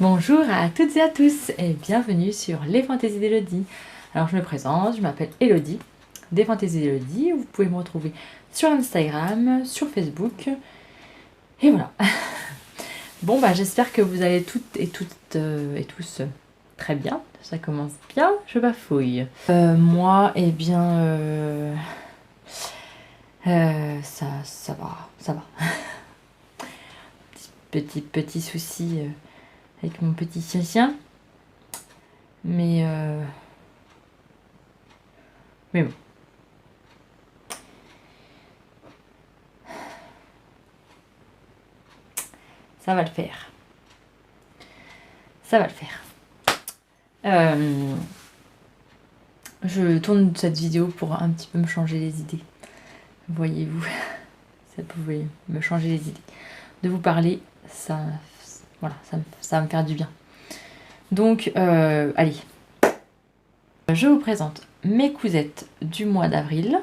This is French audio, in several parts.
Bonjour à toutes et à tous et bienvenue sur Les Fantaisies d'Elodie. Alors je me présente, je m'appelle Elodie, des Fantaisies d'Elodie. Vous pouvez me retrouver sur Instagram, sur Facebook et voilà. Bon bah j'espère que vous allez toutes et tous très bien. Ça commence bien, je bafouille. Moi eh bien ça va. Petit souci avec mon petit chien. Mais bon. Ça va le faire. Ça va le faire. Je tourne cette vidéo pour un petit peu me changer les idées. Voyez-vous, ça pouvait me changer les idées. De vous parler, ça va me faire du bien. Donc, allez. Je vous présente mes cousettes du mois d'avril.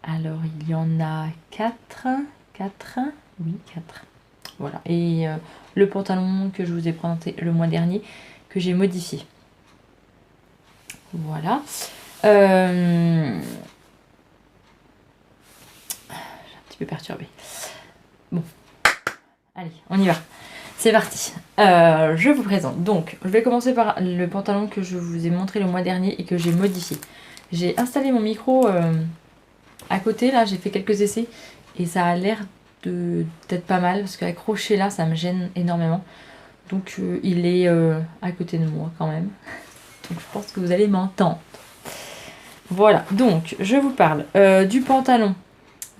Alors, il y en a 4. Oui, 4. Voilà. Et le pantalon que je vous ai présenté le mois dernier, que j'ai modifié. Voilà. Je suis un petit peu perturbée. Bon. Allez, on y va. C'est parti. Je vous présente. Donc, je vais commencer par le pantalon que je vous ai montré le mois dernier et que j'ai modifié. J'ai installé mon micro à côté. Là, j'ai fait quelques essais. Et ça a l'air d'être pas mal. Parce qu'accroché là, ça me gêne énormément. Donc, il est à côté de moi quand même. Donc, je pense que vous allez m'entendre. Voilà. Donc, je vous parle du pantalon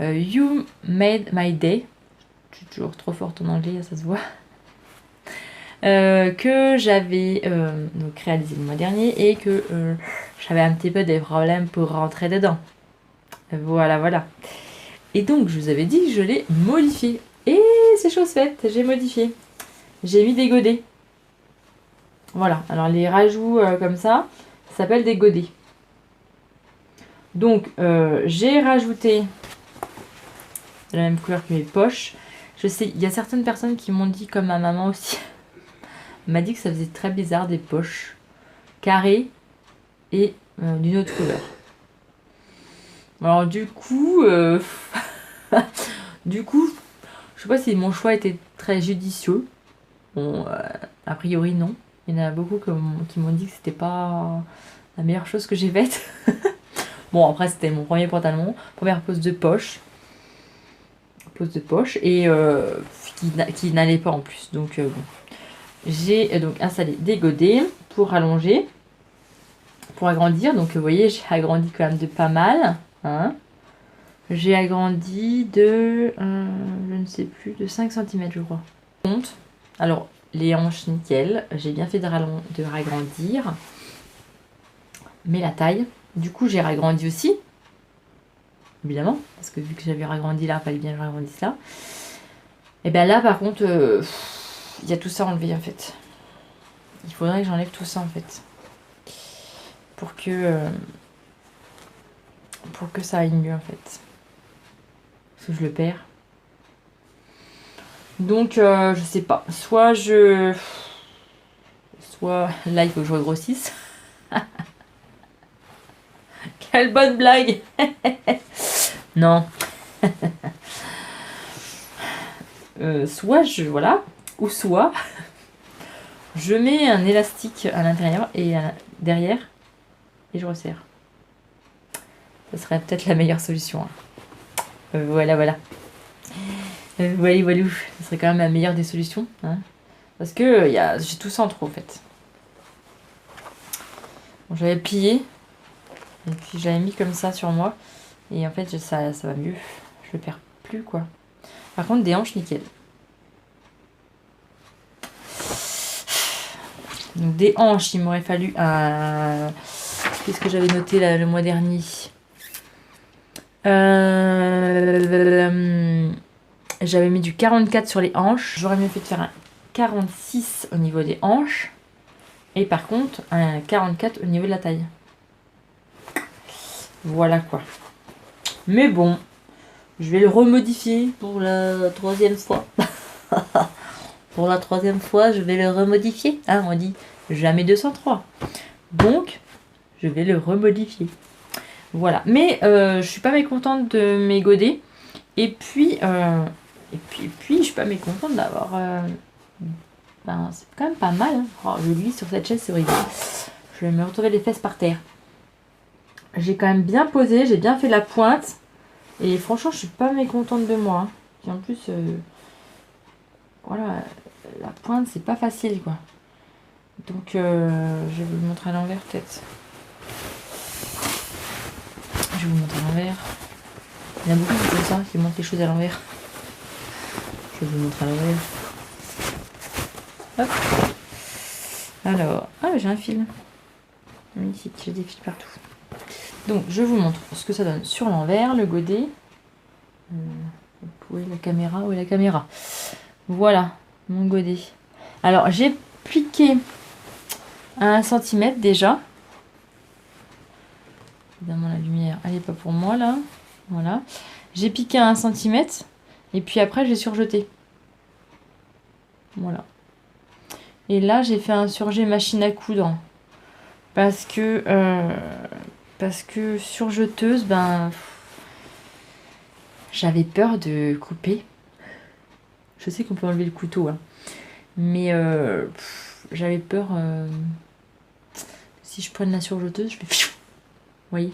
You Made My Day. Je suis toujours trop forte en anglais, ça se voit. Que j'avais donc réalisé le mois dernier et que j'avais un petit peu des problèmes pour rentrer dedans. Voilà. Et donc, je vous avais dit que je l'ai modifié. Et c'est chose faite, j'ai modifié. J'ai mis des godets. Voilà, alors les rajouts comme ça s'appellent des godets. Donc, j'ai rajouté de la même couleur que mes poches. Je sais, il y a certaines personnes qui m'ont dit, comme ma maman aussi, m'a dit que ça faisait très bizarre des poches carrées et d'une autre couleur. Alors du coup, je sais pas si mon choix était très judicieux. Bon, a priori non. Il y en a beaucoup qui m'ont dit que c'était pas la meilleure chose que j'ai faite. Bon, après c'était mon premier pantalon, première pose de poche et qui n'allait pas en plus. Donc bon. J'ai donc installé des godets pour allonger, pour agrandir. Donc vous voyez, j'ai agrandi quand même de pas mal. Hein. J'ai agrandi de, je ne sais plus, de 5 cm je crois. Alors les hanches nickel, j'ai bien fait de ragrandir. Mais la taille, du coup j'ai ragrandi aussi. Évidemment, parce que vu que j'avais ragrandi là, il fallait bien que je ragrandisse là. Et bien là par contre... il y a tout ça enlevé en fait. Il faudrait que j'enlève tout ça en fait. Pour que ça aille mieux en fait. Parce que je le perds. Donc je sais pas. Soit là il faut que je regrossisse. Quelle bonne blague. Non. Soit voilà. Ou soit je mets un élastique à l'intérieur et derrière et je resserre. Ça serait peut-être la meilleure solution. Hein. Voilà. Voilà. Ça serait quand même la meilleure des solutions. Hein. Parce que j'ai tout ça en trop en fait. Bon, j'avais plié et puis j'avais mis comme ça sur moi et en fait ça va mieux. Je le perds plus quoi. Par contre des hanches nickel. Donc des hanches, il m'aurait fallu un... Qu'est-ce que j'avais noté là, le mois dernier J'avais mis du 44 sur les hanches. J'aurais mieux fait de faire un 46 au niveau des hanches. Et par contre, un 44 au niveau de la taille. Voilà quoi. Mais bon, je vais le remodifier pour la 3e fois. pour la 3e fois, je vais le remodifier. Hein, on dit jamais 203. Donc, je vais le remodifier. Voilà. Mais je suis pas mécontente de mes godets. Et puis, je suis pas mécontente d'avoir... ben, c'est quand même pas mal. Hein. Oh, je glisse sur cette chaise, c'est horrible. Je vais me retrouver les fesses par terre. J'ai quand même bien posé, j'ai bien fait la pointe. Et franchement, je suis pas mécontente de moi. Hein. Et en plus, voilà, la pointe, c'est pas facile, quoi. Donc, je vais vous le montrer à l'envers, peut-être. Je vais vous montrer à l'envers. Il y en a beaucoup qui font ça, qui montrent les choses à l'envers. Je vais vous montrer à l'envers. Hop. Alors, ah, j'ai un fil. Magnifique, j'ai des fils partout. Donc, je vous montre ce que ça donne sur l'envers, le godet. Où est la caméra? Où est la caméra? Voilà, mon godet. Alors, j'ai piqué à 1 cm déjà. Évidemment, la lumière, elle n'est pas pour moi, là. Voilà. J'ai piqué à 1 cm. Et puis après, j'ai surjeté. Voilà. Et là, j'ai fait un surjet machine à coudre. Parce que surjeteuse, ben... J'avais peur de couper. Je sais qu'on peut enlever le couteau, hein. Mais j'avais peur... si je prenne la surjeteuse, je fais... Vous voyez?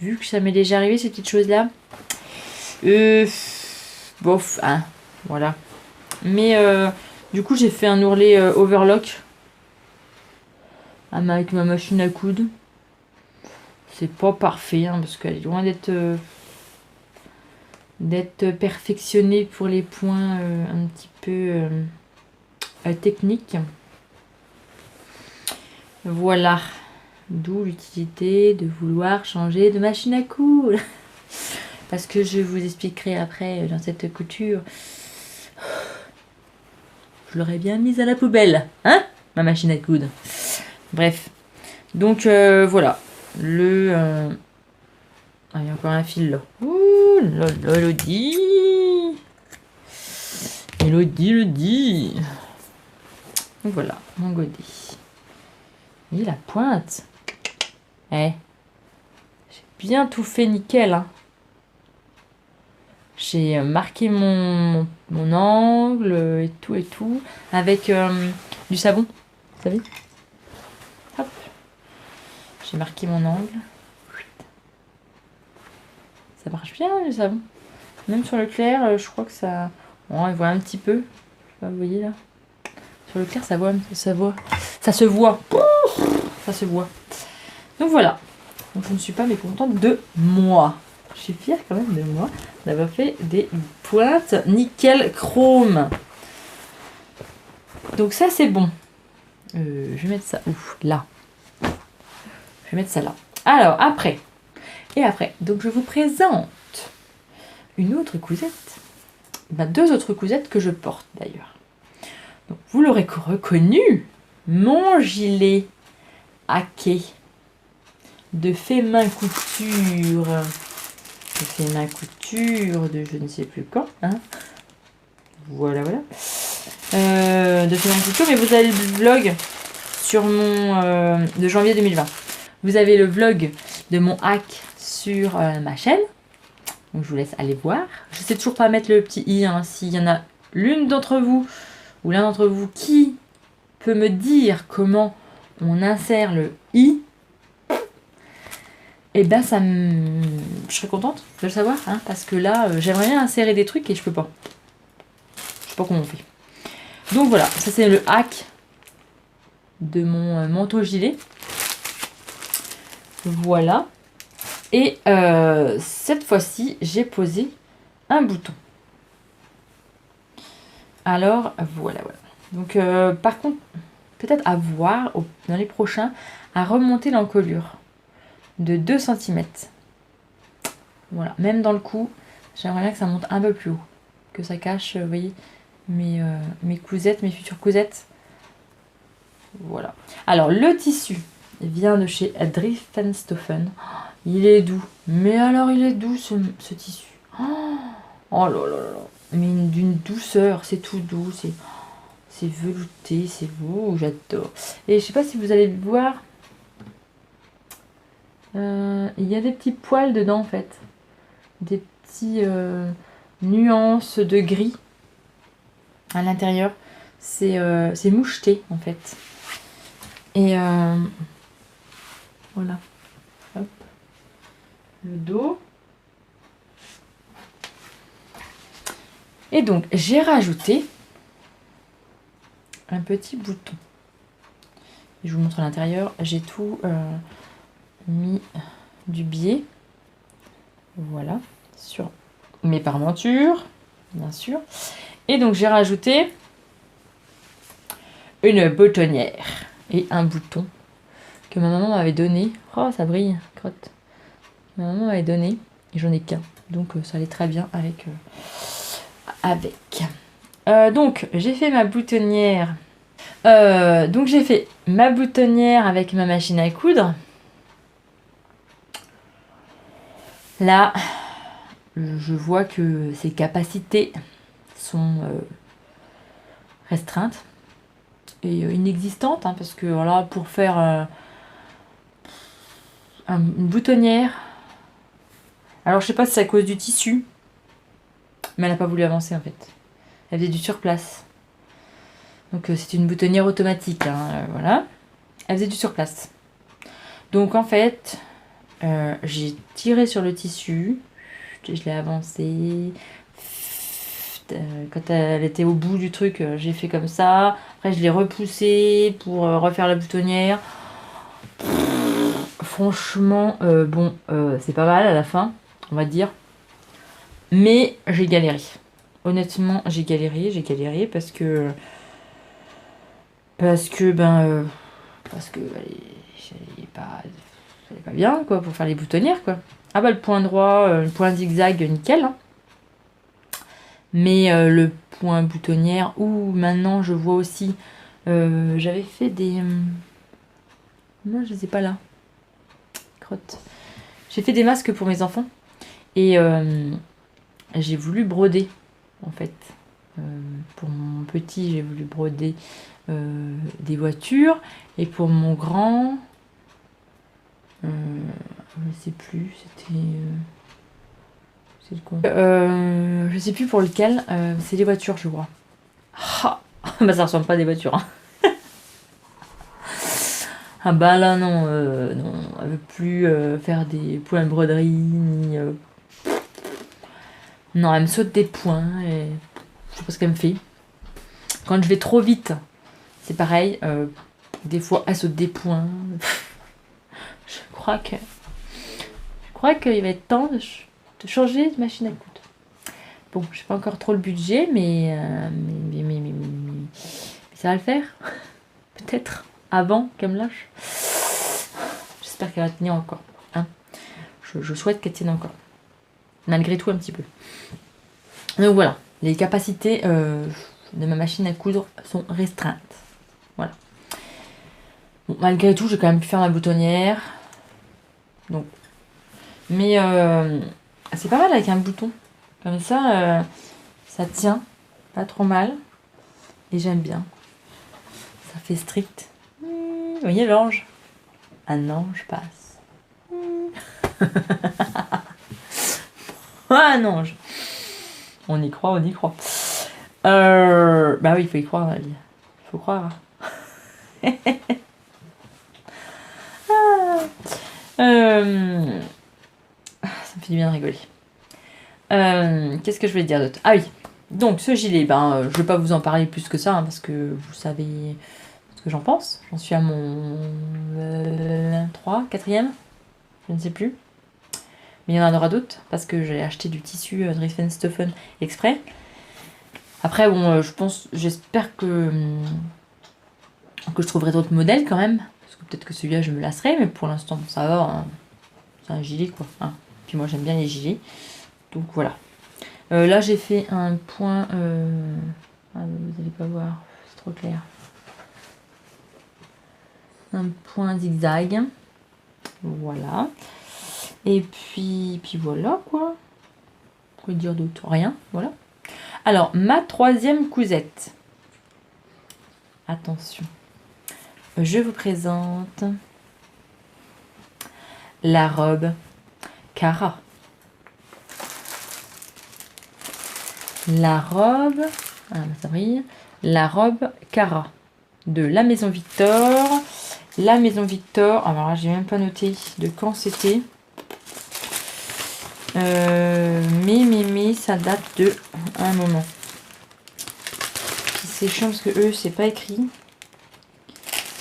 Vu que ça m'est déjà arrivé, ces petites choses-là. Bof, hein. Voilà. Mais du coup, j'ai fait un ourlet overlock. Avec ma machine à coudre. C'est pas parfait, hein, parce qu'elle est loin d'être perfectionnée pour les points un petit peu techniques. Voilà. D'où l'utilité de vouloir changer de machine à coudre. Parce que je vous expliquerai après dans cette couture. Je l'aurais bien mise à la poubelle. Hein, ma machine à coudre. Bref. Donc voilà. Ah, il y a encore un fil là. Ouh là là, Elodie. Elodie. Donc voilà, mon godet. Et la pointe. Eh. J'ai bien tout fait nickel. Hein. J'ai marqué mon angle et tout. Avec du savon. Vous savez? Hop. J'ai marqué mon angle. Ça marche bien le savon. Même sur le clair, je crois que ça... Bon, on voit un petit peu. Je sais pas, vous voyez là. Sur le clair, ça se voit. Ça se voit. Ça se voit. Donc voilà. Donc je ne suis pas mécontente de moi. Je suis fière quand même de moi d'avoir fait des pointes nickel chrome. Donc ça c'est bon. Je vais mettre ça où? Là. Je vais mettre ça là. Alors après. Donc je vous présente une autre cousette. Ben, 2 autres cousettes que je porte d'ailleurs. Donc vous l'aurez reconnu. Mon gilet hacké de fait main couture. De fait main couture de je ne sais plus quand. Hein. Voilà. De fait main couture. Mais vous avez le vlog sur mon... de janvier 2020. Vous avez le vlog de mon hack sur ma chaîne. Donc je vous laisse aller voir. Je sais toujours pas mettre le petit i. Hein. S'il y en a l'une d'entre vous ou l'un d'entre vous qui peut me dire comment on insère le i, et ben je serais contente de le savoir. Hein, parce que là, j'aimerais bien insérer des trucs et je peux pas. Je sais pas comment on fait. Donc voilà, ça c'est le hack de mon manteau gilet. Voilà. Et cette fois-ci, j'ai posé un bouton. Alors, voilà. Donc, par contre, peut-être à voir dans les prochains, à remonter l'encolure de 2 cm. Voilà. Même dans le cou, j'aimerais bien que ça monte un peu plus haut. Que ça cache, vous voyez, mes cousettes, mes futures cousettes. Voilà. Alors, le tissu vient de chez Drifenstoffen. Il est doux. Mais alors, il est doux, ce tissu. Oh là là là là. mais d'une douceur, c'est tout doux, c'est velouté, c'est beau, j'adore. Et je sais pas si vous allez voir, il y a des petits poils dedans en fait, des petits nuances de gris à l'intérieur. C'est moucheté en fait. Et voilà. Hop. Le dos. Et donc j'ai rajouté un petit bouton. Et je vous montre à l'intérieur. J'ai tout mis du biais. Voilà. Sur mes parmentures, bien sûr. Et donc j'ai rajouté une boutonnière et un bouton que ma maman m'avait donné. Oh, ça brille, crotte. Ma maman m'avait donné et j'en ai qu'un. Donc ça allait très bien avec. Donc j'ai fait ma boutonnière. Donc j'ai fait ma boutonnière avec ma machine à coudre. Là, je vois que ses capacités sont restreintes et inexistantes, hein, parce que voilà, pour faire une boutonnière, alors je sais pas si c'est à cause du tissu, mais elle n'a pas voulu avancer en fait. Elle faisait du surplace. Donc c'est une boutonnière automatique, hein, voilà. Elle faisait du surplace. Donc en fait, j'ai tiré sur le tissu, je l'ai avancé. Quand elle était au bout du truc, j'ai fait comme ça. Après, je l'ai repoussé pour refaire la boutonnière. Franchement, bon, c'est pas mal à la fin, on va dire. Mais j'ai galéré. Honnêtement, j'ai galéré parce que parce que elle est pas bien quoi pour faire les boutonnières quoi. Ah bah le point droit, le point zigzag, nickel. Hein. Mais le point boutonnière, ou maintenant je vois aussi, j'avais fait des... non, je les ai pas là. Crotte. J'ai fait des masques pour mes enfants. Et j'ai voulu broder, en fait. Pour mon petit, j'ai voulu broder des voitures. Et pour mon grand, je sais plus, c'était... c'est le con. Je sais plus pour lequel, c'est des voitures, je crois. Ah bah ça ressemble pas à des voitures. Hein. Ah bah là non, non, elle veut plus faire des points de broderie ni... Non, elle me saute des points et je sais pas ce qu'elle me fait. Quand je vais trop vite, c'est pareil. Des fois, elle saute des points. Je crois qu'il va être temps de changer de machine à coudre. Bon, je sais pas encore trop le budget, mais ça va le faire. Peut-être avant qu'elle me lâche. J'espère qu'elle va tenir encore. Hein. Je souhaite qu'elle tienne encore. Malgré tout un petit peu. Donc voilà, les capacités de ma machine à coudre sont restreintes. Voilà. Bon, malgré tout, j'ai quand même pu faire ma boutonnière. Donc. Mais c'est pas mal avec un bouton. Comme ça, ça tient pas trop mal. Et j'aime bien. Ça fait strict. Vous voyez l'ange? Un ange passe. Ah un ange. On y croit, on y croit. Bah oui, il faut y croire dans la vie. Il faut croire. Ça me fait du bien de rigoler. Qu'est-ce que je voulais dire d'autre? Ah oui. Donc ce gilet, je vais pas vous en parler plus que ça, hein, parce que vous savez ce que j'en pense. J'en suis à mon 3, 4e, je ne sais plus. Mais il y en aura d'autres, parce que j'ai acheté du tissu Riefenstoffen exprès. Après, bon, j'espère que je trouverai d'autres modèles quand même. Parce que peut-être que celui-là, je me lasserai, mais pour l'instant, ça va. Hein. C'est un gilet, quoi. Hein. Puis moi, j'aime bien les gilets. Donc voilà. Là, j'ai fait un point... Ah, vous n'allez pas voir, c'est trop clair. Un point zigzag. Voilà. Et puis voilà, quoi. Quoi dire d'autre? Rien, voilà. Alors, ma troisième cousette. Attention. Je vous présente la robe Cara. La robe... Ah, ça brille. La robe Cara de la Maison Victor. La Maison Victor... Alors là, j'ai même pas noté de quand c'était. Mais ça date de un moment. Puis c'est chiant parce que eux, c'est pas écrit.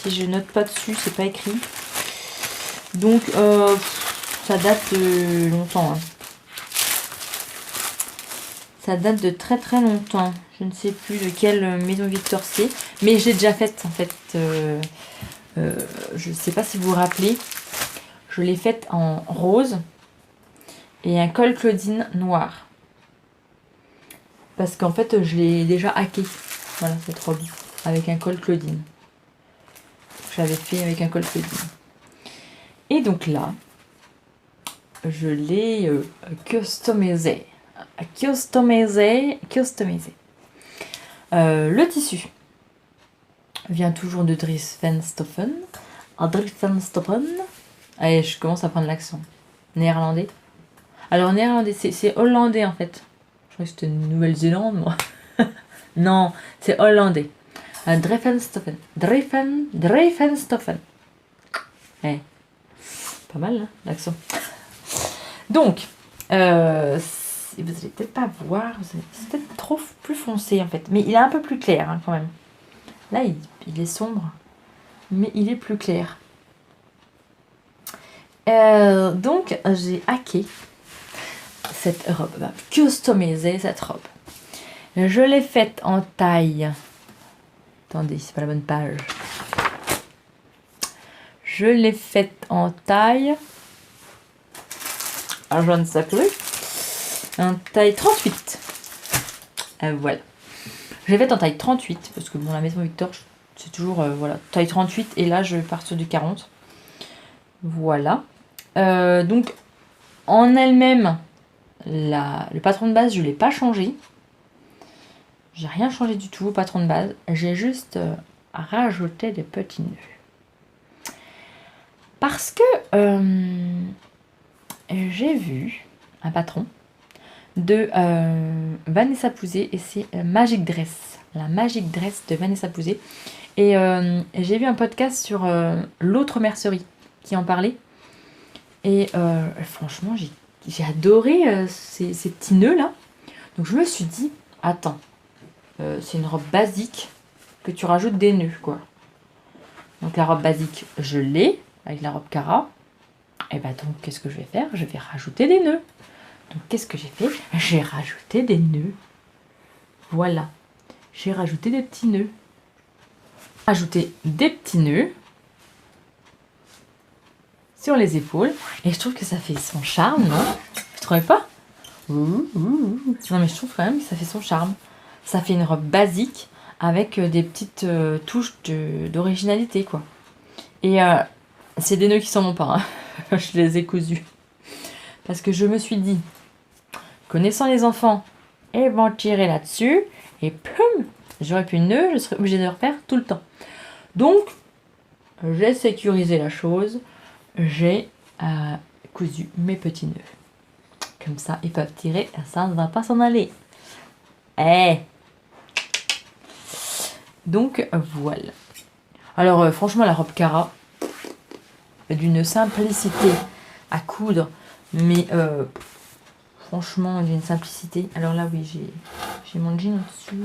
Si je note pas dessus, c'est pas écrit. Donc, ça date de longtemps. Hein. Ça date de très très longtemps. Je ne sais plus de quelle Maison Victor c'est. Mais j'ai déjà faite en fait. Je ne sais pas si vous vous rappelez. Je l'ai faite en rose. Et un col Claudine noir. Parce qu'en fait, je l'ai déjà hacké. Voilà, cette robe. Avec un col Claudine. Je l'avais fait avec un col Claudine. Et donc là, je l'ai customisé. Le tissu vient toujours de Dries Van Stoffen. Allez, je commence à prendre l'accent. Néerlandais. Alors, néerlandais, c'est hollandais en fait. Je crois que c'était Nouvelle-Zélande, moi. Non, c'est hollandais. Dreyfenstoffen. Eh, pas mal, hein, l'accent. Donc, vous allez peut-être pas voir, c'est peut-être trop plus foncé en fait. Mais il est un peu plus clair hein, quand même. Là, il est sombre, mais il est plus clair. Donc, j'ai hacké cette robe, customisé cette robe. Je l'ai faite en taille. Attendez, c'est pas la bonne page. Je l'ai faite en taille. Alors, je ne sais plus. En taille 38. Voilà. Je l'ai faite en taille 38 parce que bon, la Maison Victor, c'est toujours voilà, taille 38 et là, je pars sur du 40. Voilà. Donc, en elle-même, le patron de base, je ne l'ai pas changé. J'ai rien changé du tout au patron de base. J'ai juste rajouté des petits nœuds. Parce que j'ai vu un patron de Vanessa Pouzet et c'est Magic Dress. La Magic Dress de Vanessa Pouzet. Et j'ai vu un podcast sur l'autre mercerie qui en parlait. Et franchement, j'ai adoré ces petits nœuds là. Donc je me suis dit, attends, c'est une robe basique que tu rajoutes des nœuds quoi. Donc la robe basique, je l'ai avec la robe Cara. Et bah donc qu'est-ce que je vais faire? Je vais rajouter des nœuds. Donc qu'est-ce que j'ai fait? J'ai rajouté des nœuds. Voilà. J'ai rajouté des petits nœuds. Rajouter des petits nœuds sur les épaules. Et je trouve que ça fait son charme, non? Vous trouvez pas? Non mais je trouve quand même que ça fait son charme. Ça fait une robe basique avec des petites touches d'originalité quoi. Et c'est des nœuds qui s'en vont pas. Hein. Je les ai cousus. Parce que je me suis dit, connaissant les enfants, ils vont tirer là-dessus. Et plum, j'aurais plus de nœuds, je serais obligée de le refaire tout le temps. Donc, j'ai sécurisé la chose. J'ai cousu mes petits nœuds. Comme ça, ils peuvent tirer et ça ne va pas s'en aller. Donc, voilà. Alors, franchement, la robe Cara, d'une simplicité à coudre, mais franchement, il y a une simplicité. Alors là, oui, j'ai mon jean au-dessus.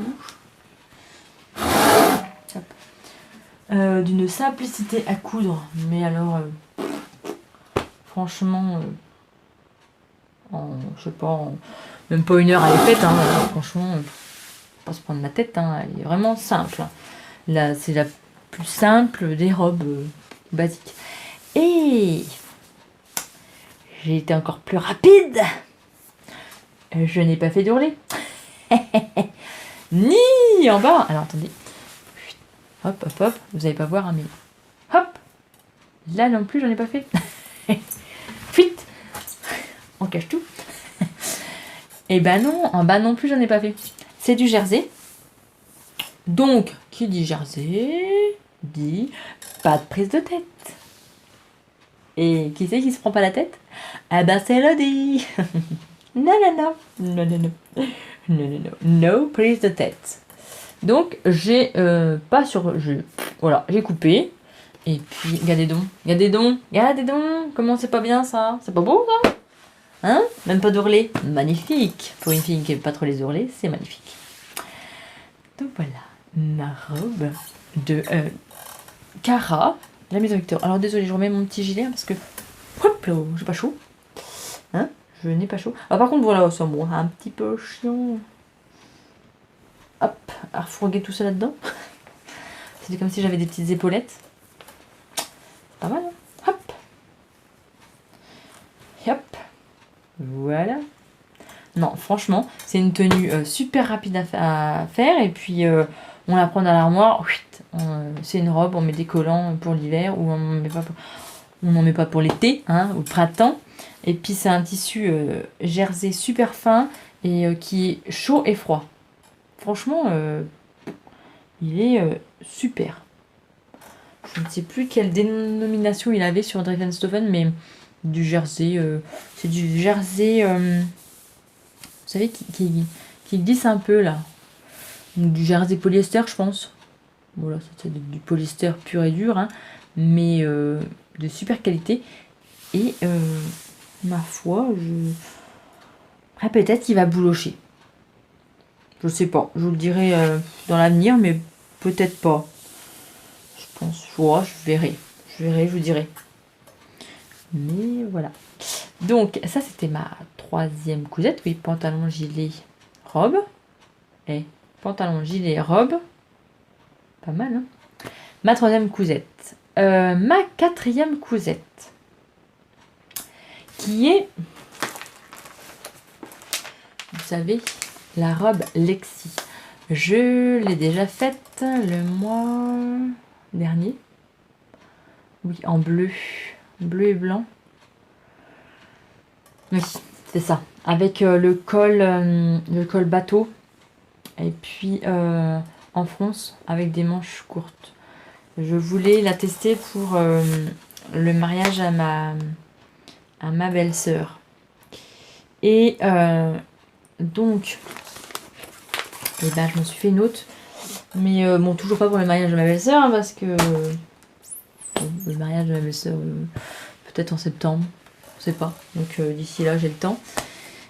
D'une simplicité à coudre, mais alors, franchement, je sais pas, même pas une heure elle est faite, hein, franchement, pas se prendre la tête, hein, elle est vraiment simple. Là, c'est la plus simple des robes basiques. Et j'ai été encore plus rapide. Je n'ai pas fait d'ourlet. Ni en bas. Alors attendez. Hop, hop, hop. Vous n'allez pas voir, hein, mais hop. Là non plus, j'en ai pas fait. Fuite. On cache tout. Et ben non, en bas non plus, j'en ai pas fait. C'est du jersey. Donc, qui dit jersey, dit pas de prise de tête. Et qui c'est qui se prend pas la tête? Ah ben c'est Elodie. Non, non, non. Non, non, non. Non, non, non. No prise de tête. Donc, j'ai pas sur... Voilà, j'ai coupé. Et puis, regardez donc. Regardez donc. Regardez donc. Comment c'est pas bien, ça? C'est pas beau, ça? Hein? Même pas d'ourlet. Magnifique. Pour une fille qui n'aime pas trop les ourlets, c'est magnifique. Donc, voilà. Ma robe de Cara, la maison Victor. Alors, désolé, je remets mon petit gilet, parce que... Hop là, j'ai pas chaud. Hein? Je n'ai pas chaud. Alors, par contre, voilà, ça bon, un petit peu chiant. Hop, à refourguer tout ça là-dedans. C'était comme si j'avais des petites épaulettes. Pas mal, hein? Hop. Et hop. Voilà. Non, franchement, c'est une tenue super rapide à faire. Et puis, on la prend dans l'armoire. C'est une robe, on met des collants pour l'hiver. Ou on n'en met pas pour l'été, hein, ou le printemps. Et puis, c'est un tissu jersey super fin et qui est chaud et froid. Franchement, il est super. Je ne sais plus quelle dénomination il avait sur Drakenstoffen, mais du jersey. C'est du jersey, vous savez, qui glisse un peu là. Du jersey polyester, je pense. Voilà, c'est du polyester pur et dur, hein, mais de super qualité. Et ma foi, après, peut-être qu'il va boulocher. Je sais pas, je vous le dirai dans l'avenir, mais peut-être pas. Je pense, ouais, je verrai, je vous dirai. Mais voilà. Donc, ça, c'était ma troisième cousette. Oui, pantalon, gilet, robe. Et pantalon, gilet, robe. Pas mal, hein? Ma troisième cousette. Ma quatrième cousette. Qui est, vous savez, la robe Lexi. Je l'ai déjà faite le mois dernier. Oui, en bleu. Bleu et blanc. Oui, c'est ça. Avec le col bateau. Et puis en fronce avec des manches courtes. Je voulais la tester pour le mariage à ma belle-sœur. Et donc, eh ben, je me suis fait une autre. Mais bon, toujours pas pour le mariage de ma belle-sœur, hein, parce que le mariage de ma belle-sœur, peut-être en septembre, je sais pas. Donc d'ici là, j'ai le temps.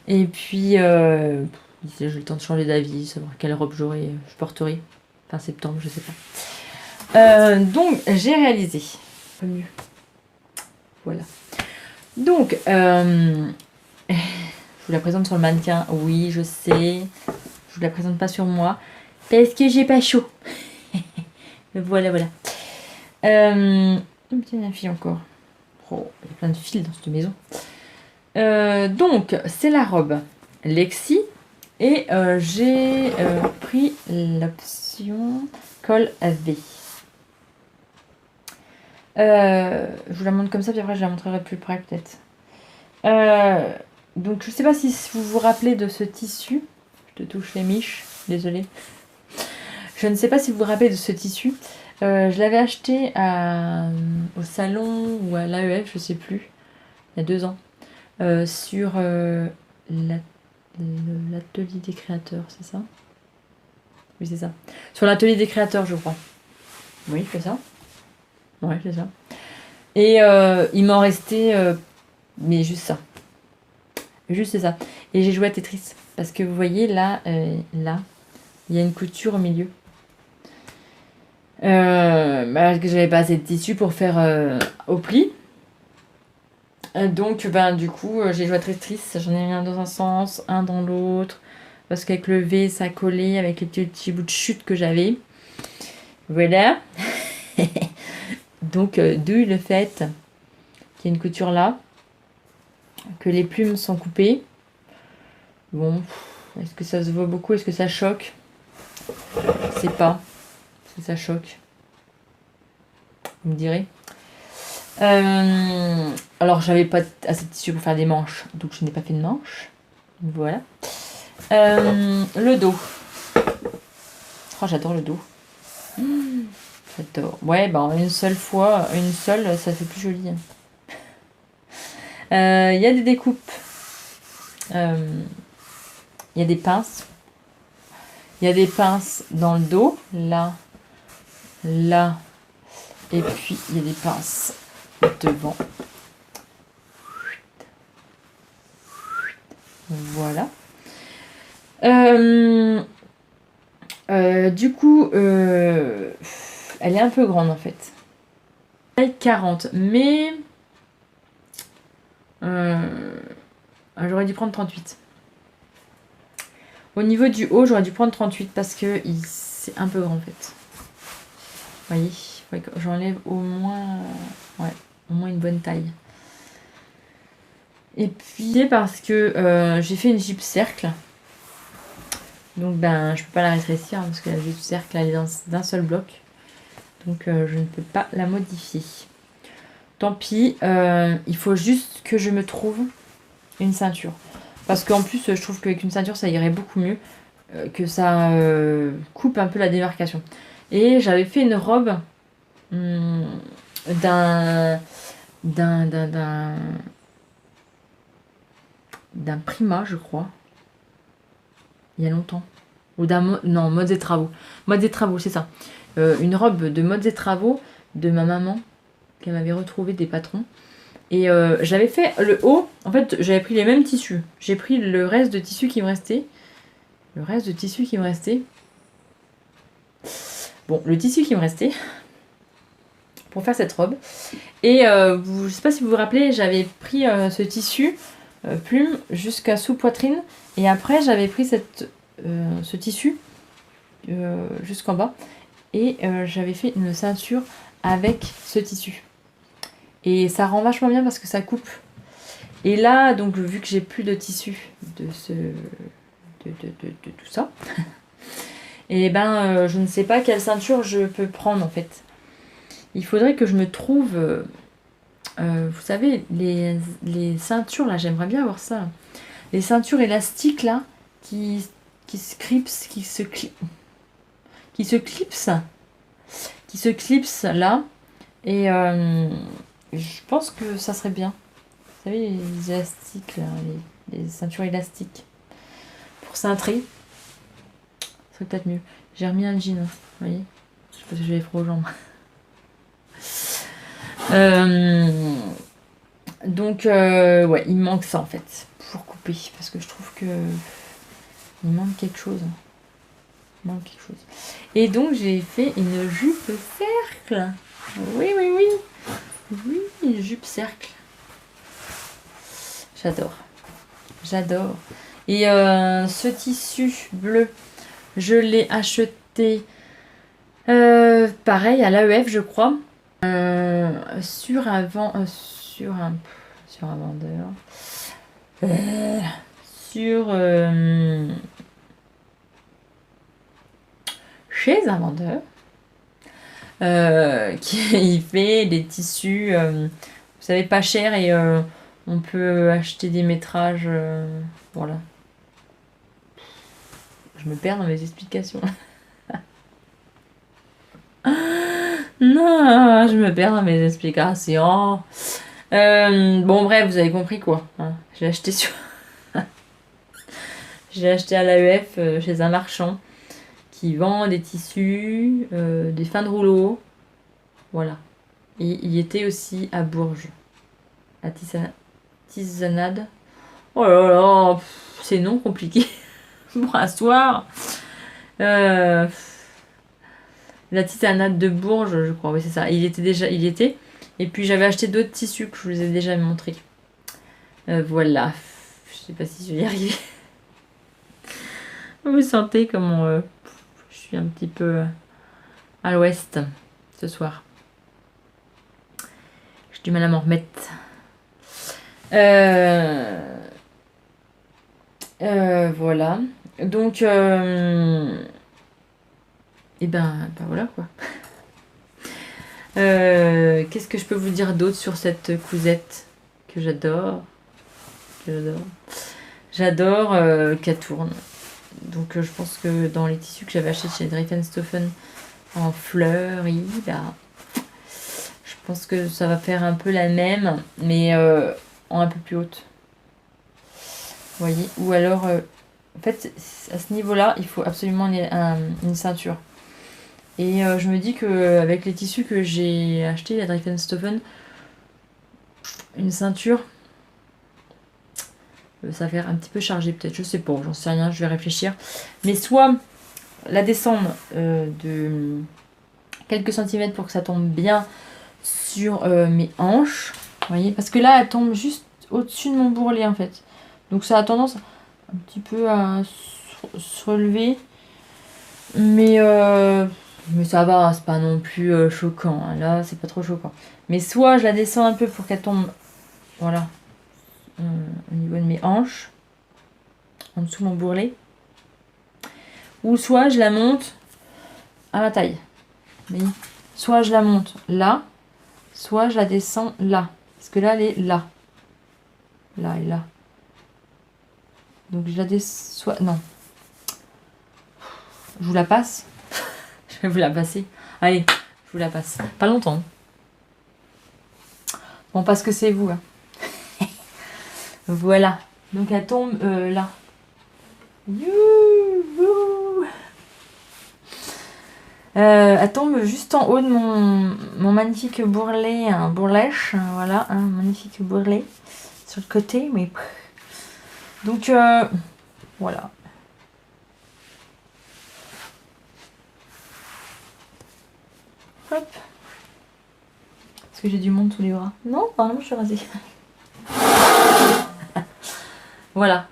Et puis, d'ici là, j'ai le temps de changer d'avis, savoir quelle robe je porterai. Fin septembre, je sais pas. Donc, j'ai réalisé. Pas mieux. Voilà. Donc, je vous la présente sur le mannequin. Oui, je sais. Je vous la présente pas sur moi. Parce que j'ai pas chaud. Voilà, voilà. Une petite fille encore. Oh, il y a plein de fils dans cette maison. Donc, c'est la robe Lexi. Et j'ai pris l'option col V. Je vous la montre comme ça, puis après je la montrerai plus près peut-être. Donc, je sais pas si vous vous rappelez de ce tissu. Je te touche les miches, désolée. Je ne sais pas si vous vous rappelez de ce tissu. Je l'avais acheté au salon ou à l'AEF, je sais plus, il y a 2 ans, sur l'atelier des créateurs, c'est ça? Oui, c'est ça. Sur l'atelier des créateurs, je crois. Oui, c'est ça. Ouais, c'est ça. Et il m'en restait, mais juste ça. Juste ça. Et j'ai joué à Tetris. Parce que vous voyez, là, il y a une couture au milieu. Parce que j'avais pas assez de tissu pour faire au pli. Donc, ben, du coup, j'ai joué à Tetris. J'en ai mis un dans un sens, un dans l'autre. Parce qu'avec le V, ça collait avec les petits bouts de chute que j'avais. Voilà. Donc, d'où le fait qu'il y a une couture là. Que les plumes sont coupées. Bon, est-ce que ça se voit beaucoup? Est-ce que ça choque? Je sais pas. Est-ce que ça choque? Vous me direz. Alors, j'avais pas assez de tissu pour faire des manches, donc je n'ai pas fait de manches. Voilà. Le dos. Oh, j'adore le dos. J'adore. Ouais, bah une seule fois, ça fait plus joli. Il y a des découpes. Il y a des pinces. Il y a des pinces dans le dos, là, là, et puis il y a des pinces devant. Voilà. Du coup, elle est un peu grande en fait. Taille 40, mais j'aurais dû prendre 38. Au niveau du haut, j'aurais dû prendre 38 parce que c'est un peu grand en fait. Vous voyez, j'enlève au moins une bonne taille. Et puis c'est parce que j'ai fait une jupe cercle. Donc ben je peux pas la rétrécir parce que la jupe cercle elle est d'un seul bloc. Donc je ne peux pas la modifier. Tant pis, il faut juste que je me trouve une ceinture. Parce qu'en plus je trouve qu'avec une ceinture ça irait beaucoup mieux. Que ça coupe un peu la démarcation. Et j'avais fait une robe d'un Prima, je crois. Il y a longtemps. Ou non, Modes et Travaux. Modes et Travaux, c'est ça. Une robe de Modes et Travaux de ma maman, qu'elle m'avait retrouvé des patrons. Et j'avais fait le haut. En fait, j'avais pris les mêmes tissus. J'ai pris le reste de tissu qui me restait. Bon, le tissu qui me restait pour faire cette robe. Et je sais pas si vous vous rappelez, j'avais pris ce tissu plume jusqu'à sous poitrine. Et après, j'avais pris ce tissu jusqu'en bas. Et j'avais fait une ceinture avec ce tissu. Et ça rend vachement bien parce que ça coupe. Et là, donc vu que j'ai plus de tissu de tout ça, et ben je ne sais pas quelle ceinture je peux prendre en fait. Il faudrait que je me trouve, vous savez, les ceintures là, j'aimerais bien avoir ça. Les ceintures élastiques là, qui se clipsent là. Et je pense que ça serait bien. Vous savez, les élastiques là, les ceintures élastiques. Pour cintrer, ce serait peut-être mieux. J'ai remis un jean, vous voyez. Je sais pas si j'avais froid aux jambes. Donc, ouais, il manque ça en fait pour couper parce que je trouve que il manque quelque chose. Et donc, j'ai fait une jupe cercle. Oui, une jupe cercle. J'adore. Et ce tissu bleu, je l'ai acheté pareil à l'AEF, je crois. Sur un vendeur. Chez un vendeur. Qui fait des tissus, vous savez, pas cher et on peut acheter des métrages. Voilà. Je me perds dans mes explications. Non, je me perds dans mes explications. Bon, bref, vous avez compris quoi. Hein. J'ai acheté à l'AEF chez un marchand qui vend des tissus, des fins de rouleau. Voilà. Et il était aussi à Bourges. À Tisanade. Oh là là, c'est non compliqué. Pour un soir. La tisanade de Bourges, je crois. Oui, c'est ça. Il était. Et puis j'avais acheté d'autres tissus que je vous ai déjà montrés. Voilà. Je sais pas si je vais y arriver. Vous sentez comment je suis un petit peu à l'ouest ce soir. J'ai du mal à m'en remettre. Voilà. Donc, et ben voilà quoi. Qu'est-ce que je peux vous dire d'autre sur cette cousette que j'adore. J'adore qu'elle tourne. Donc je pense que dans les tissus que j'avais achetés chez Drifenstoffen en fleuris, là, je pense que ça va faire un peu la même, mais en un peu plus haute. Vous voyez? Ou alors, en fait, à ce niveau-là, il faut absolument une ceinture. Et je me dis qu'avec les tissus que j'ai achetés à Drifenstoffen, une ceinture, ça va faire un petit peu chargé peut-être, je sais pas, j'en sais rien, je vais réfléchir. Mais soit la descendre de quelques centimètres pour que ça tombe bien sur mes hanches, vous voyez, parce que là elle tombe juste au-dessus de mon bourrelet en fait. Donc ça a tendance un petit peu à se relever. Mais ça va, c'est pas non plus choquant. Hein. Là, c'est pas trop choquant. Mais soit je la descends un peu pour qu'elle tombe, voilà, au niveau de mes hanches, en dessous de mon bourrelet. Ou soit je la monte à ma taille. Mais soit je la monte là, soit je la descends là. Parce que là, elle est là. Là et là. Donc je la descends... Non. Je vous la passe. Je vais vous la passer. Allez, je vous la passe. Pas longtemps. Bon, parce que c'est vous. Hein. Voilà. Donc elle tombe là. Youhou. Elle tombe juste en haut de mon magnifique bourrelet, un bourlèche, voilà, un magnifique bourrelet sur le côté, mais donc voilà. Hop. Est-ce que j'ai du monde sous les bras? Non, pardon, je suis rasée. Voilà.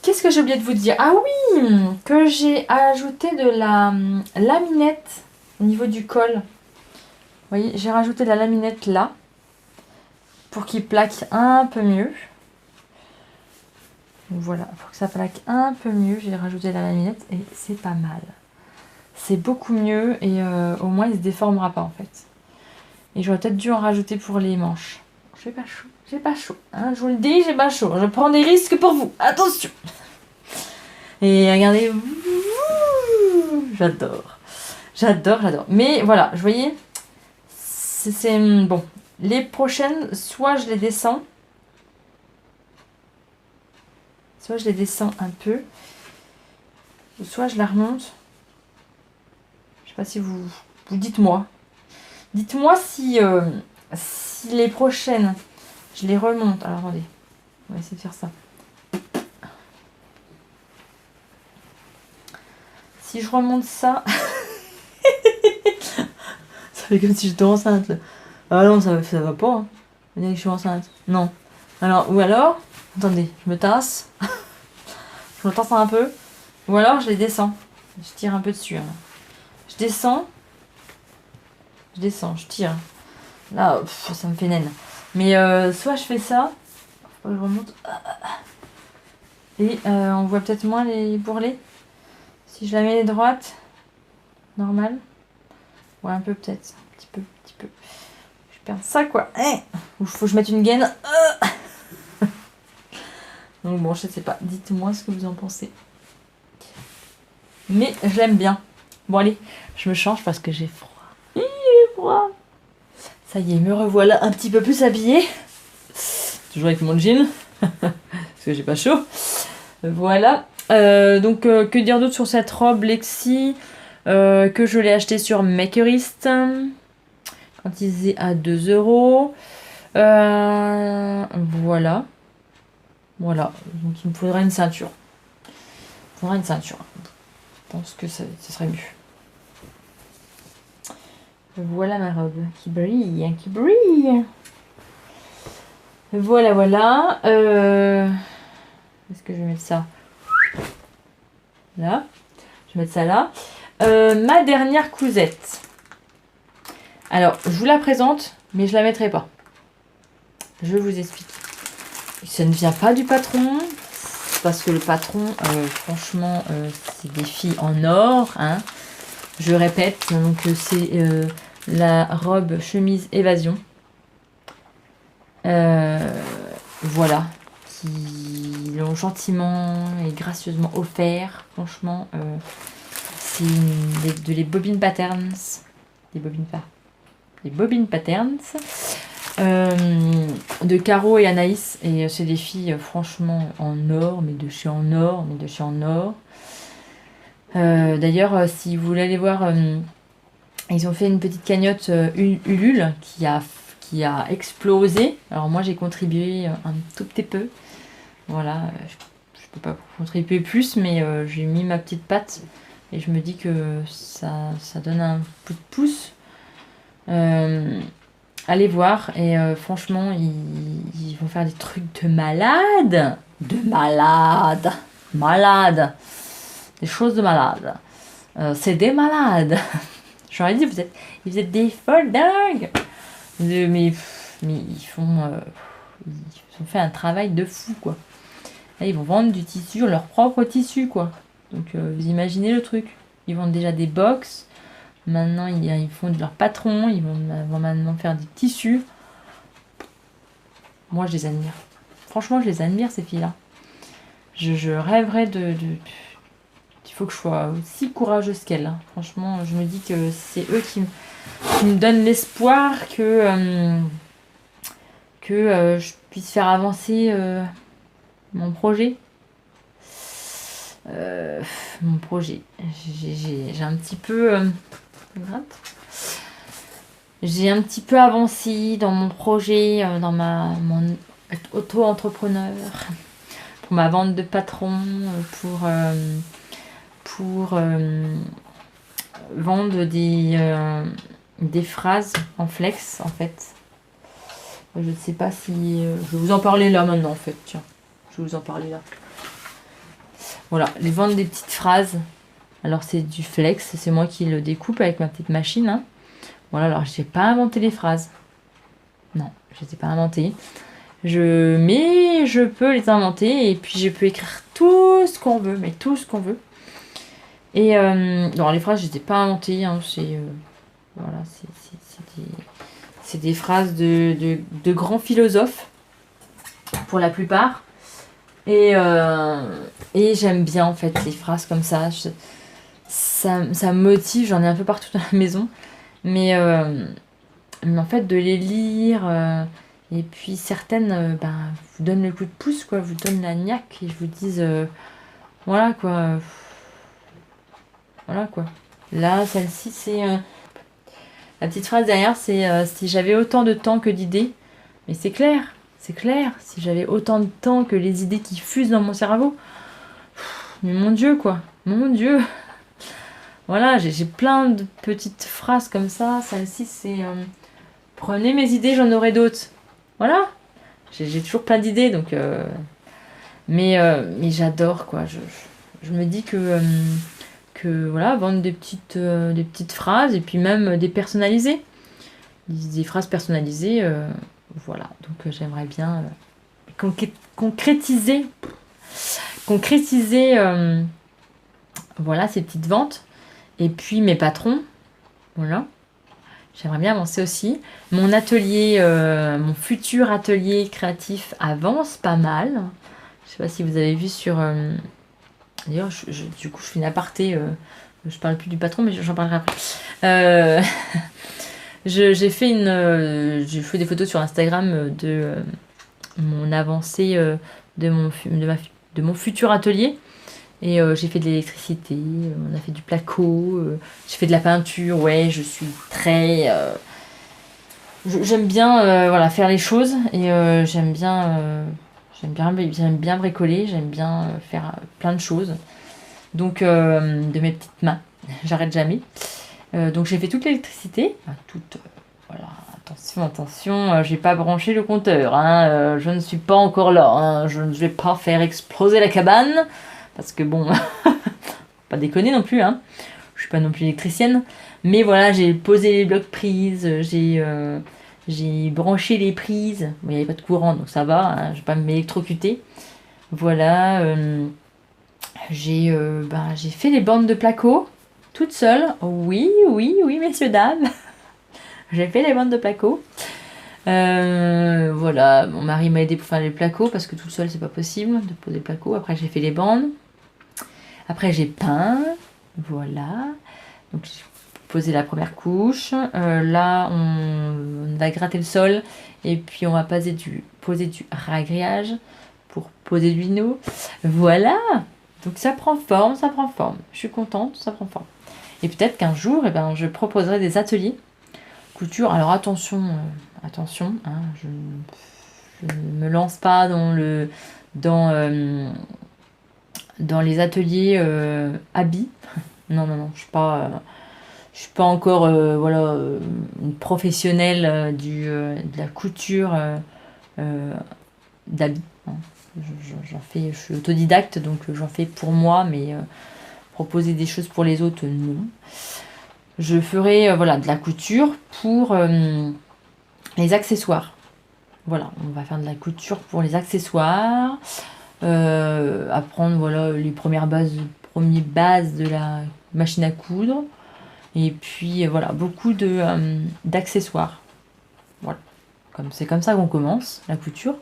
Qu'est-ce que j'ai oublié de vous dire? Ah oui, que j'ai ajouté de la laminette au niveau du col. Vous voyez, j'ai rajouté de la laminette là pour qu'il plaque un peu mieux. Voilà, pour que ça plaque un peu mieux, j'ai rajouté de la laminette et c'est pas mal. C'est beaucoup mieux et au moins il se déformera pas en fait. Et j'aurais peut-être dû en rajouter pour les manches. J'ai pas chaud, j'ai pas chaud. Hein, je vous le dis, j'ai pas chaud. Je prends des risques pour vous. Attention. Et regardez, j'adore. J'adore, j'adore. Mais voilà, je voyais, c'est bon. Les prochaines, soit je les descends. Soit je les descends un peu. Soit je la remonte. Je sais pas si vous dites-moi. Dites-moi si les prochaines, je les remonte. Alors attendez, on va essayer de faire ça. Si je remonte ça, ça fait comme si j'étais enceinte. Là. Ah non, ça va pas. Hein. On dirait que je suis enceinte. Non. Alors, ou alors, attendez, je me tasse. Je me tasse un peu. Ou alors, je les descends. Je tire un peu dessus. Hein. Je descends, je tire. Là, ça me fait naine. Mais soit je fais ça, je remonte. Et on voit peut-être moins les bourrelets. Si je la mets droite, normal. Ouais, un peu peut-être. Un petit peu. Je perds ça quoi. Ou faut que je mette une gaine. Donc bon, je sais pas. Dites-moi ce que vous en pensez. Mais je l'aime bien. Bon allez, je me change parce que j'ai froid. Il est froid. Ça y est, me revoilà un petit peu plus habillée. Toujours avec mon jean. Parce que j'ai pas chaud. Voilà. Donc que dire d'autre sur cette robe Lexi que je l'ai acheté sur Makerist quand il faisait à 2 euros. Voilà. Voilà. Donc il me faudra une ceinture. Je pense que ça serait mieux. Voilà ma robe qui brille. Voilà. Est-ce que je vais mettre ça là? Je vais mettre ça là. Ma dernière cousette. Alors, je vous la présente, mais je la mettrai pas. Je vous explique. Ça ne vient pas du patron, parce que le patron, franchement, c'est des filles en or. Hein. Je répète, donc c'est la robe chemise évasion. voilà, qui l'ont gentiment et gracieusement offert. Franchement, c'est les bobines patterns. Des bobines patterns. De Caro et Anaïs. Et c'est des filles, franchement, en or, mais de chez en or, mais de chez en or. D'ailleurs, si vous voulez aller voir, ils ont fait une petite cagnotte Ulule qui a explosé. Alors moi, j'ai contribué un tout petit peu. Voilà, je peux pas contribuer plus, mais j'ai mis ma petite patte. Et je me dis que ça donne un coup de pouce. Allez voir. Et franchement, ils vont faire des trucs de malade. De malade. Malade. Des choses de malade. C'est des malades. J'aurais dit, vous êtes des folles dingues. Mais ils ont fait un travail de fou, quoi. Là, ils vont vendre du tissu, leur propre tissu, quoi. Donc, vous imaginez le truc. Ils vendent déjà des box. Maintenant, ils font de leur patron. Ils vont maintenant faire des tissus. Moi, je les admire. Franchement, je les admire, ces filles-là. Je rêverais de... Il faut que je sois aussi courageuse qu'elles. Hein. Franchement, je me dis que c'est eux qui me donnent l'espoir que je puisse faire avancer mon projet. Mon projet. J'ai un petit peu... j'ai un petit peu avancé dans mon projet, dans mon auto-entrepreneur, pour ma vente de patron, pour vendre des phrases en flex, en fait. Je ne sais pas si... je vais vous en parler là maintenant, en fait. Tiens, je vais vous en parler là. Voilà, les vendre des petites phrases. Alors, c'est du flex. C'est moi qui le découpe avec ma petite machine. Hein. Voilà, alors, je n'ai pas inventé les phrases. Non, je ne les ai pas inventées. Mais je peux les inventer. Et puis, je peux écrire tout ce qu'on veut. Mais tout ce qu'on veut. Et alors, les phrases, je ne les ai pas inventées. Hein, voilà, c'est des phrases de grands philosophes. Pour la plupart. Et j'aime bien en fait les phrases comme ça. Ça me motive, j'en ai un peu partout dans la maison. Mais en fait de les lire, et puis certaines vous donnent le coup de pouce, quoi, vous donnent la niaque et je vous disent voilà quoi. Voilà quoi. Là, celle-ci, c'est... la petite phrase derrière, c'est si j'avais autant de temps que d'idées. Mais c'est clair. C'est clair, si j'avais autant de temps que les idées qui fusent dans mon cerveau. Mais mon Dieu, quoi. Mon Dieu. Voilà, j'ai plein de petites phrases comme ça. Celle-ci, c'est... prenez mes idées, j'en aurai d'autres. Voilà. J'ai toujours plein d'idées, donc... Mais j'adore, quoi. Je me dis que voilà, vendre des petites phrases et puis même des personnalisées. Des phrases personnalisées... voilà, donc j'aimerais bien concrétiser voilà ces petites ventes. Et puis mes patrons, voilà. J'aimerais bien avancer aussi. Mon atelier, mon futur atelier créatif avance pas mal. Je sais pas si vous avez vu sur... D'ailleurs, du coup, je fais une aparté. Je parle plus du patron, mais j'en parlerai après. J'ai fait des photos sur Instagram de mon avancée de mon futur atelier. Et j'ai fait de l'électricité, on a fait du placo, j'ai fait de la peinture. Ouais, je suis très... j'aime bien voilà, faire les choses et j'aime bien bricoler, j'aime bien faire plein de choses. Donc, de mes petites mains, j'arrête jamais. Donc j'ai fait toute l'électricité, voilà, attention, j'ai pas branché le compteur, hein, je ne suis pas encore là, hein, je ne vais pas faire exploser la cabane, parce que bon, pas déconner non plus, hein, je suis pas non plus électricienne, mais voilà, j'ai posé les blocs prises, j'ai branché les prises, bon, il n'y avait pas de courant, donc ça va, hein, je vais pas m'électrocuter, voilà, j'ai fait les bandes de placo, toute seule, oui, messieurs, dames. J'ai fait les bandes de placo. Voilà, mon mari m'a aidé pour faire les placos parce que tout seul c'est pas possible de poser le placo. Après j'ai fait les bandes. Après j'ai peint. Voilà. Donc j'ai posé la première couche. Là on va gratter le sol et puis on va poser du ragréage pour poser du lino. Voilà. Donc ça prend forme, ça prend forme. Je suis contente, ça prend forme. Et peut-être qu'un jour, eh ben, je proposerai des ateliers couture. Alors attention, attention, hein, je ne me lance pas dans, euh, dans les ateliers habits. Non, non, non, je suis pas encore voilà, une professionnelle de la couture euh, d'habits. Hein. J'en fais, je suis autodidacte, donc j'en fais pour moi, mais proposer des choses pour les autres, non. Je ferai voilà, de la couture pour les accessoires. Voilà, on va faire de la couture pour les accessoires. Apprendre voilà, les premières bases de la machine à coudre. Et puis voilà, beaucoup d'accessoires. Voilà. C'est comme ça qu'on commence la couture.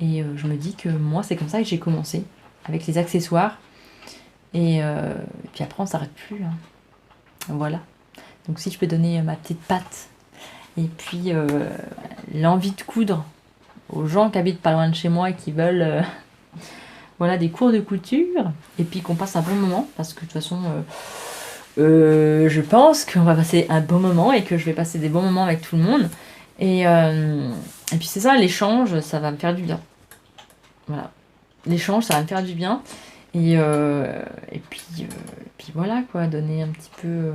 Et je me dis que moi, c'est comme ça que j'ai commencé, avec les accessoires. Et puis après, on s'arrête plus. Hein. Voilà. Donc si je peux donner ma petite patte et puis l'envie de coudre aux gens qui habitent pas loin de chez moi et qui veulent voilà, des cours de couture et puis qu'on passe un bon moment parce que de toute façon je pense qu'on va passer un bon moment et que je vais passer des bons moments avec tout le monde et puis c'est ça, l'échange, ça va me faire du bien. Voilà. L'échange, ça va me faire du bien et puis voilà quoi, donner un petit peu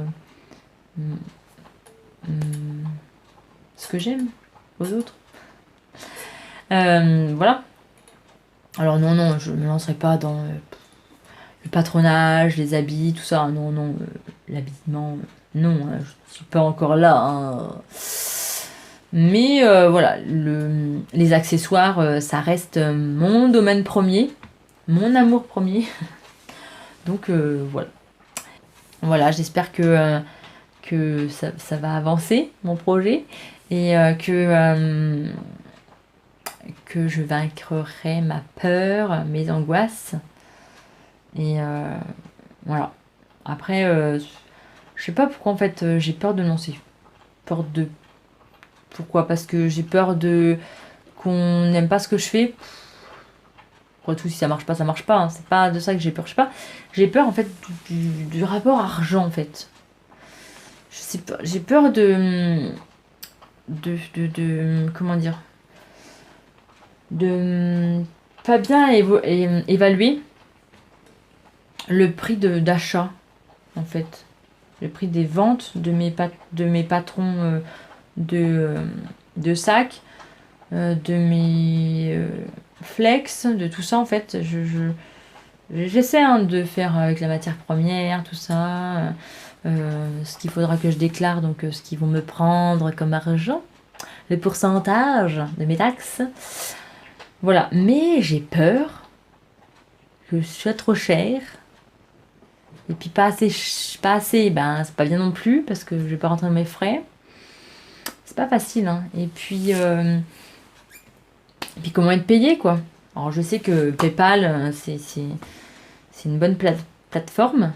ce que j'aime aux autres. Voilà. Alors non, non, je ne me lancerai pas dans le patronage, les habits, tout ça. Non, non, l'habillement, non, hein, je suis pas encore là. Hein. Mais voilà, les accessoires, ça reste mon domaine premier, mon amour premier. Donc voilà. Voilà, j'espère que ça va avancer, mon projet, et que je vaincrai ma peur, mes angoisses. Et voilà. Après, je sais pas pourquoi en fait j'ai peur de lancer. Peur de. Pourquoi? Parce que j'ai peur de qu'on n'aime pas ce que je fais. Après tout, si ça marche pas, ça marche pas. Hein. C'est pas de ça que j'ai peur. Je sais pas. J'ai peur en fait du rapport argent en fait. Je sais pas. J'ai peur de comment dire, de pas bien évaluer le prix d'achat en fait, le prix des ventes de mes patrons de sacs, de mes flex, de tout ça en fait. J'essaie hein, de faire avec la matière première, tout ça, ce qu'il faudra que je déclare, donc ce qu'ils vont me prendre comme argent, le pourcentage de mes taxes. Voilà, mais j'ai peur que ce soit trop cher. Et puis pas assez, ben c'est pas bien non plus parce que je vais pas rentrer dans mes frais. C'est pas facile, hein. Et puis comment être payé quoi. Alors je sais que PayPal c'est une bonne plateforme,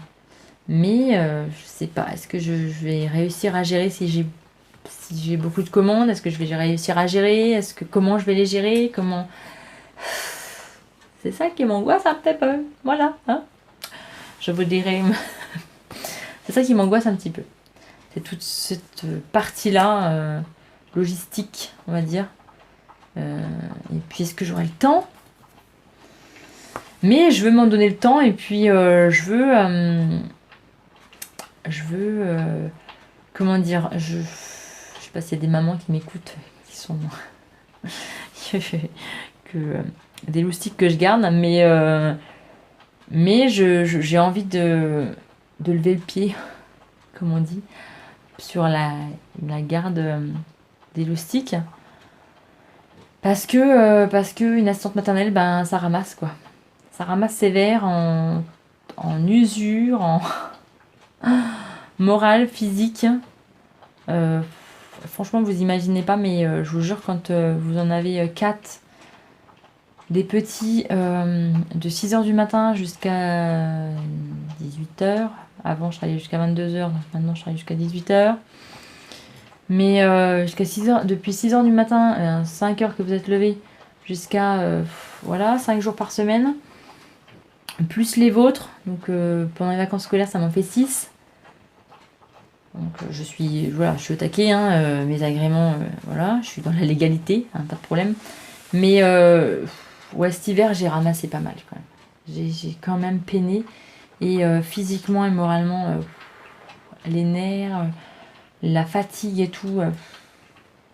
mais je sais pas. Est-ce que je vais réussir à gérer si j'ai beaucoup de commandes? Est-ce que je vais réussir à gérer? Comment je vais les gérer? Comment C'est ça qui m'angoisse un petit peu. Voilà, hein. Je vous dirai. C'est ça qui m'angoisse un petit peu. C'est toute cette partie-là, logistique, on va dire. Et puis, est-ce que j'aurai le temps? Mais je veux m'en donner le temps et puis je veux, comment dire, je sais pas s'il y a des mamans qui m'écoutent, qui sont des loustiques que je garde, mais j'ai envie de lever le pied, comme on dit, sur la garde des loustiques. Parce que une assistante maternelle, ben ça ramasse quoi. Ça ramasse sévère en usure, en morale, physique. franchement, vous imaginez pas, mais je vous jure, quand vous en avez 4, des petits, de 6h du matin jusqu'à 18h. Avant, je travaillais jusqu'à 22h, donc maintenant, je travaille jusqu'à 18h. Mais jusqu'à 6h, depuis 6h du matin, 5h que vous êtes levé, jusqu'à voilà, 5 jours par semaine, plus les vôtres. Donc pendant les vacances scolaires, ça m'en fait 6. Donc je suis au taquet, hein, mes agréments, voilà, je suis dans la légalité, hein, pas de problème. Mais ouais, cet hiver, j'ai ramassé pas mal quand même. J'ai quand même peiné. Et physiquement et moralement, les nerfs, la fatigue et tout,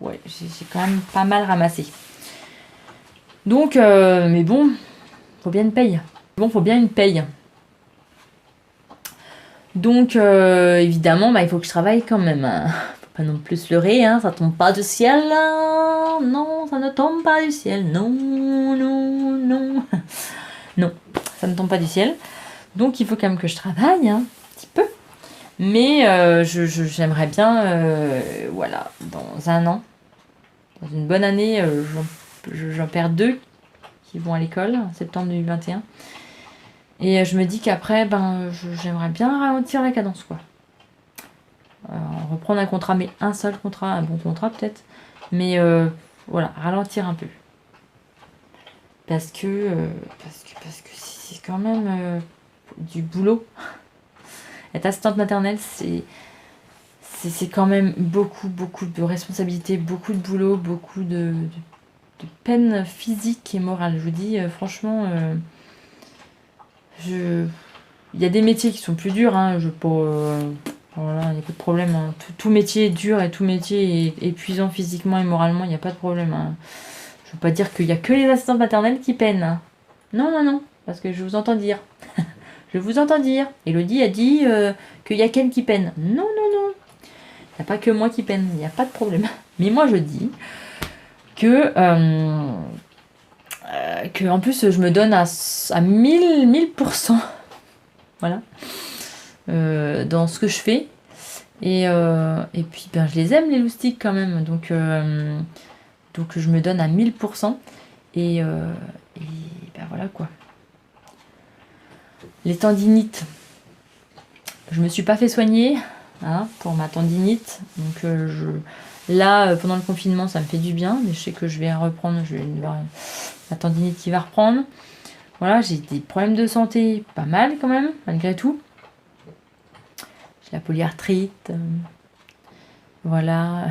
ouais, j'ai quand même pas mal ramassé. Donc, mais bon, faut bien une paye. Bon, faut bien une paye. Donc, évidemment, bah, il faut que je travaille quand même. Hein. Faut pas non plus se leurrer, hein, ça tombe pas du ciel. Hein. Non, ça ne tombe pas du ciel. Non, non, non. Non, ça ne tombe pas du ciel. Donc, il faut quand même que je travaille, hein, un petit peu. Mais j'aimerais bien, voilà, dans un an, dans une bonne année, j'en perds 2 qui vont à l'école, en septembre 2021. Et je me dis qu'après, ben, j'aimerais bien ralentir la cadence, quoi. Reprendre un contrat, mais un seul contrat, un bon contrat peut-être. Mais voilà, ralentir un peu. Parce que c'est quand même du boulot. Être assistante maternelle, c'est quand même beaucoup de responsabilités, beaucoup de boulot, beaucoup de peine physique et morale. Je vous dis, franchement, il y a des métiers qui sont plus durs. Hein, voilà, il n'y a pas de problème. Hein. Tout métier est dur et tout métier est épuisant physiquement et moralement, il n'y a pas de problème. Hein. Je ne veux pas dire qu'il n'y a que les assistantes maternelles qui peinent. Hein. Non, non, non, parce que je vous entends dire. Je vous entends dire. Elodie a dit qu'il y a Ken qui peine. Non, non, non. Il n'y a pas que moi qui peine. Il n'y a pas de problème. Mais moi, je dis que en plus, je me donne à 1000%. Voilà. Dans ce que je fais. Et puis, ben, je les aime, les loustiques, quand même. Donc, je me donne à 1000%. Et ben voilà, quoi. Les tendinites, je me suis pas fait soigner hein, pour ma tendinite. Donc là, pendant le confinement, ça me fait du bien. Mais je sais que je vais reprendre. Je vais avoir la tendinite qui va reprendre. Voilà, j'ai des problèmes de santé pas mal quand même, malgré tout. J'ai la polyarthrite. Voilà.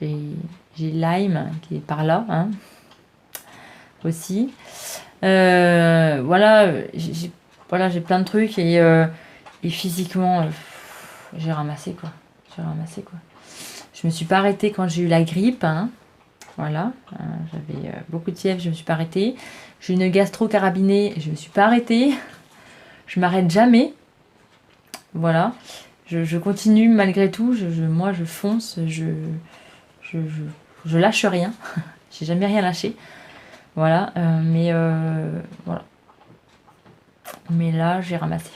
J'ai Lyme qui est par là. Hein, aussi. Voilà, j'ai plein de trucs et physiquement, j'ai ramassé quoi. Je me suis pas arrêtée quand j'ai eu la grippe. Hein. Voilà, j'avais beaucoup de fièvre, je me suis pas arrêtée. J'ai une gastro carabinée, je me suis pas arrêtée. Je m'arrête jamais. Voilà, je continue malgré tout. Moi, je fonce, je lâche rien. J'ai jamais rien lâché. Voilà, voilà. Mais là, j'ai ramassé.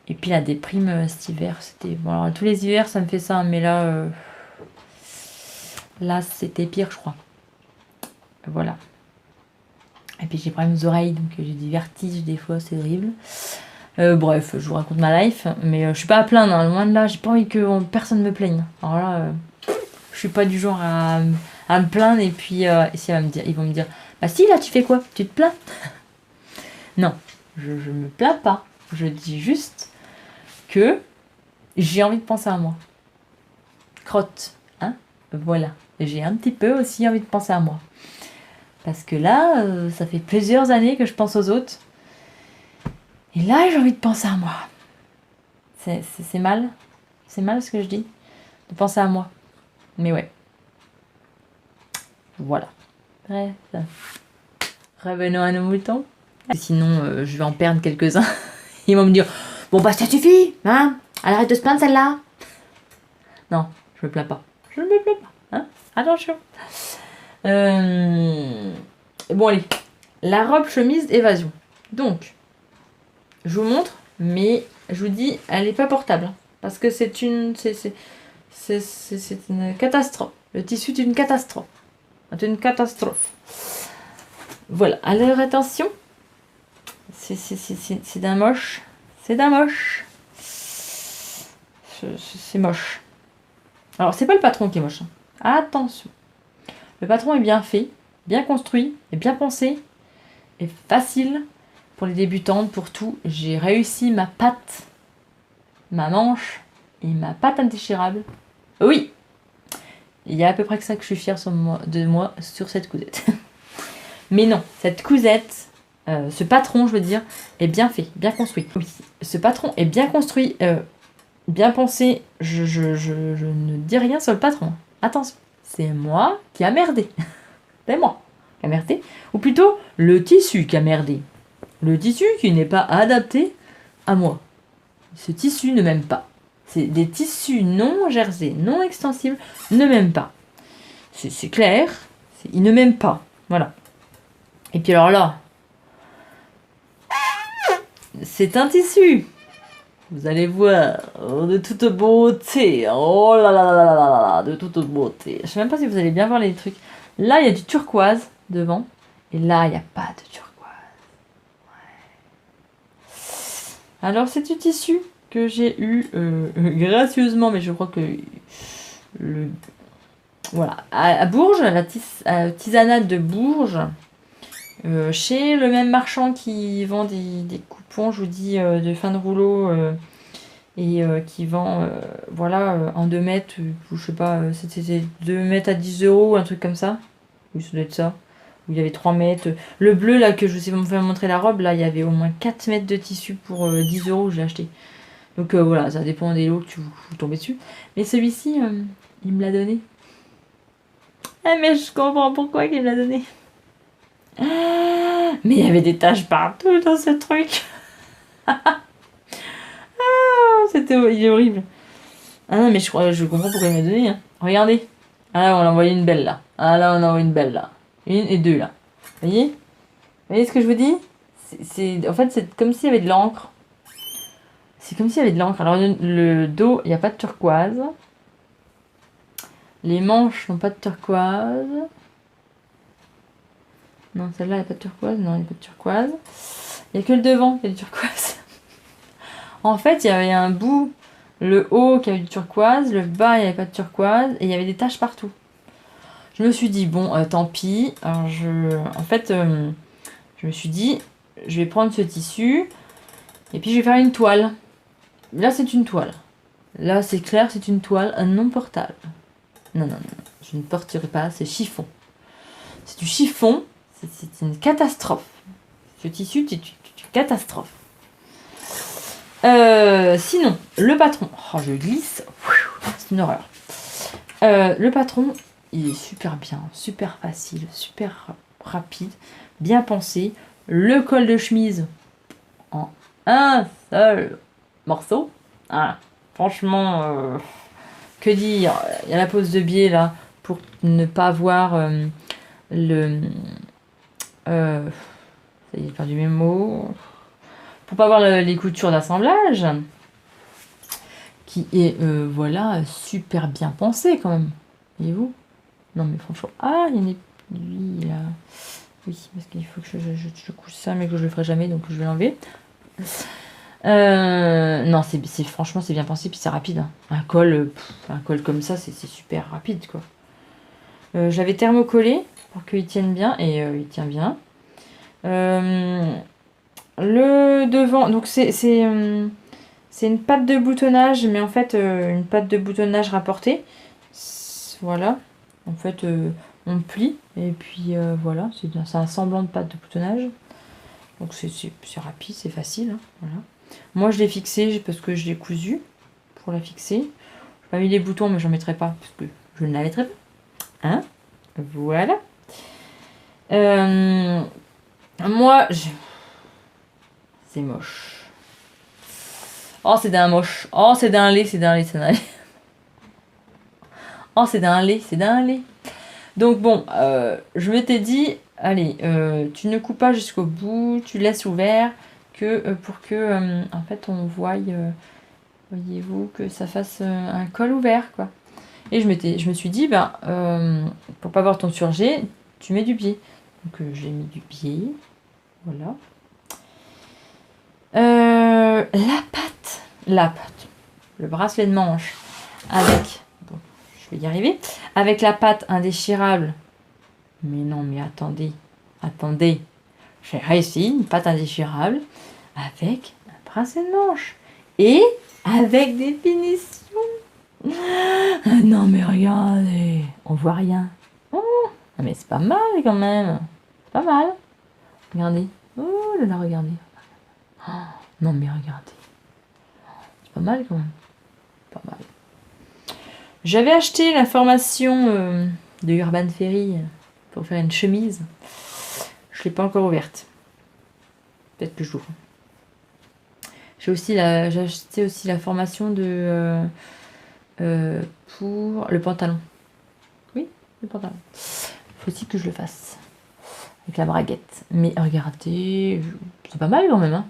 Et puis la déprime cet hiver, c'était... Bon, alors, tous les hivers, ça me fait ça, mais là, c'était pire, je crois. Voilà. Et puis j'ai des problèmes aux oreilles, donc j'ai des vertiges des fois, c'est horrible. Bref, je vous raconte ma life, mais je suis pas à plaindre, hein, loin de là, j'ai pas envie que personne me plaigne. Alors là, je suis pas du genre à me plaindre et puis ils vont me dire bah si là tu fais quoi, tu te plains. Non, je me plains pas, je dis juste que j'ai envie de penser à moi. Crotte, hein, voilà, j'ai un petit peu aussi envie de penser à moi parce que là ça fait plusieurs années que je pense aux autres et là j'ai envie de penser à moi. C'est mal ce que je dis de penser à moi, mais ouais. Voilà. Bref. Revenons à nos moutons. Sinon, je vais en perdre quelques-uns. Ils vont me dire bon, bah, ça suffit, hein. Elle arrête de se plaindre, celle-là. Non, je me plains pas. Je me plains pas, hein. Attention. Bon, allez. La robe chemise évasion. Donc, je vous montre, mais je vous dis, elle n'est pas portable. Parce que c'est C'est une catastrophe. Le tissu est une catastrophe. C'est une catastrophe. Voilà. Alors, attention. C'est d'un moche. C'est d'un moche. C'est moche. Alors, c'est pas le patron qui est moche. Hein. Attention. Le patron est bien fait, bien construit, et bien pensé, et facile pour les débutantes, pour tout. J'ai réussi ma patte, ma manche et ma patte indéchirable. Oui, il y a à peu près que ça que je suis fière de moi sur cette cousette. Mais non, cette cousette, ce patron, je veux dire, est bien fait, bien construit. Oui, ce patron est bien construit, bien pensé. Je ne dis rien sur le patron. Attention, c'est moi qui a merdé. C'est moi qui a merdé. Ou plutôt, le tissu qui a merdé. Le tissu qui n'est pas adapté à moi. Ce tissu ne m'aime pas. C'est des tissus non jersey, non extensibles, ne m'aiment pas. C'est clair, ils ne m'aiment pas. Voilà. Et puis alors là, c'est un tissu. Vous allez voir, de toute beauté. Oh là là là là là là, de toute beauté. Je sais même pas si vous allez bien voir les trucs. Là, il y a du turquoise devant. Et là, il n'y a pas de turquoise. Ouais. Alors, c'est du tissu que j'ai eu gracieusement, mais je crois que voilà, à Bourges, à Tisanate de Bourges, chez le même marchand qui vend des coupons, je vous dis, de fin de rouleau, et qui vend, voilà, en 2 mètres, je sais pas, c'était 2 mètres à 10 euros, un truc comme ça. Oui, ça doit être ça. Où il y avait 3 mètres. Le bleu, là, que je vous ai fait montrer la robe, là, il y avait au moins 4 mètres de tissu pour 10 euros, je l'ai acheté. Donc voilà, ça dépend des lots que vous tombez dessus. Mais celui-ci, il me l'a donné. Ah, mais je comprends pourquoi il me l'a donné. Ah, mais il y avait des taches partout dans ce truc. Il est horrible. Ah non, mais je comprends pourquoi il m'a donné. Hein. Regardez. Ah là, on a envoyé une belle là. Ah là, on a envoyé une belle là. Une et deux là. Vous voyez ce que je vous dis? En fait, c'est comme s'il y avait de l'encre. C'est comme s'il y avait de l'encre. Alors, le dos, il n'y a pas de turquoise. Les manches n'ont pas de turquoise. Non, celle-là, il n'y a pas de turquoise. Non, il n'y a pas de turquoise. Il n'y a que le devant qui a du turquoise. En fait, il y avait un bout, le haut qui avait du turquoise, le bas, il n'y avait pas de turquoise, et il y avait des taches partout. Je me suis dit, bon, tant pis. Alors, en fait, je me suis dit, je vais prendre ce tissu, et puis je vais faire une toile. Là, c'est une toile. Là, c'est clair, c'est une toile non portable. Non, non, non, je ne porterai pas, c'est chiffon. C'est du chiffon, c'est une catastrophe. Ce tissu, c'est une catastrophe. Sinon, le patron. Oh, je glisse. C'est une horreur. Le patron, il est super bien, super facile, super rapide, bien pensé. Le col de chemise en un seul morceau. Ah, franchement, que dire? Il y a la pose de biais là pour ne pas voir le. Ça y est, j'ai perdu mes mots. Pour pas voir les coutures d'assemblage. Qui est, voilà, super bien pensé quand même. Voyez-vous? Non mais franchement. Ah, il y en a lui là. Oui, parce qu'il faut que je couche ça, mais que je le ferai jamais, donc je vais l'enlever. Non, franchement, c'est bien pensé, puis c'est rapide. Hein. Un col comme ça, c'est super rapide, quoi. J'avais thermocollé pour qu'il tienne bien, et il tient bien. Le devant, donc c'est une patte de boutonnage, mais en fait, une patte de boutonnage rapportée. Voilà. En fait, on plie, et puis voilà, c'est un semblant de patte de boutonnage. Donc c'est rapide, c'est facile. Hein, voilà. Moi, je l'ai fixé parce que je l'ai cousu pour la fixer. J'ai pas mis les boutons, mais j'en mettrai pas parce que je ne la mettrai pas. Hein? Voilà. Moi, c'est moche. Oh, c'est d'un moche. Oh, c'est d'un lait, c'est d'un lait, c'est d'un lait. Oh, c'est d'un lait, c'est d'un lait. Donc bon, je m'étais dit, allez, tu ne coupes pas jusqu'au bout, tu laisses ouvert pour que, en fait, on voie, voyez-vous, que ça fasse un col ouvert, quoi. Et je me suis dit, ben, pour pas avoir ton surjet, tu mets du biais. Donc j'ai mis du biais. Voilà. La pâte, le bracelet de manche avec, bon, je vais y arriver, avec la pâte indéchirable. Mais non, mais attendez, j'ai réussi une pâte indéchirable avec un bracelet de manche et avec des finitions. Non mais regardez, on voit rien. Oh, mais c'est pas mal quand même, c'est pas mal. Regardez, oh là là, regardez. Oh, non mais regardez. Pas mal quand même. Pas mal. J'avais acheté la formation de Urban Ferry pour faire une chemise. Je ne l'ai pas encore ouverte. Peut-être que je l'ouvre. J'ai acheté aussi la formation pour le pantalon. Oui, le pantalon. Il faut aussi que je le fasse. Avec la braguette. Mais regardez, c'est pas mal quand même. Hein.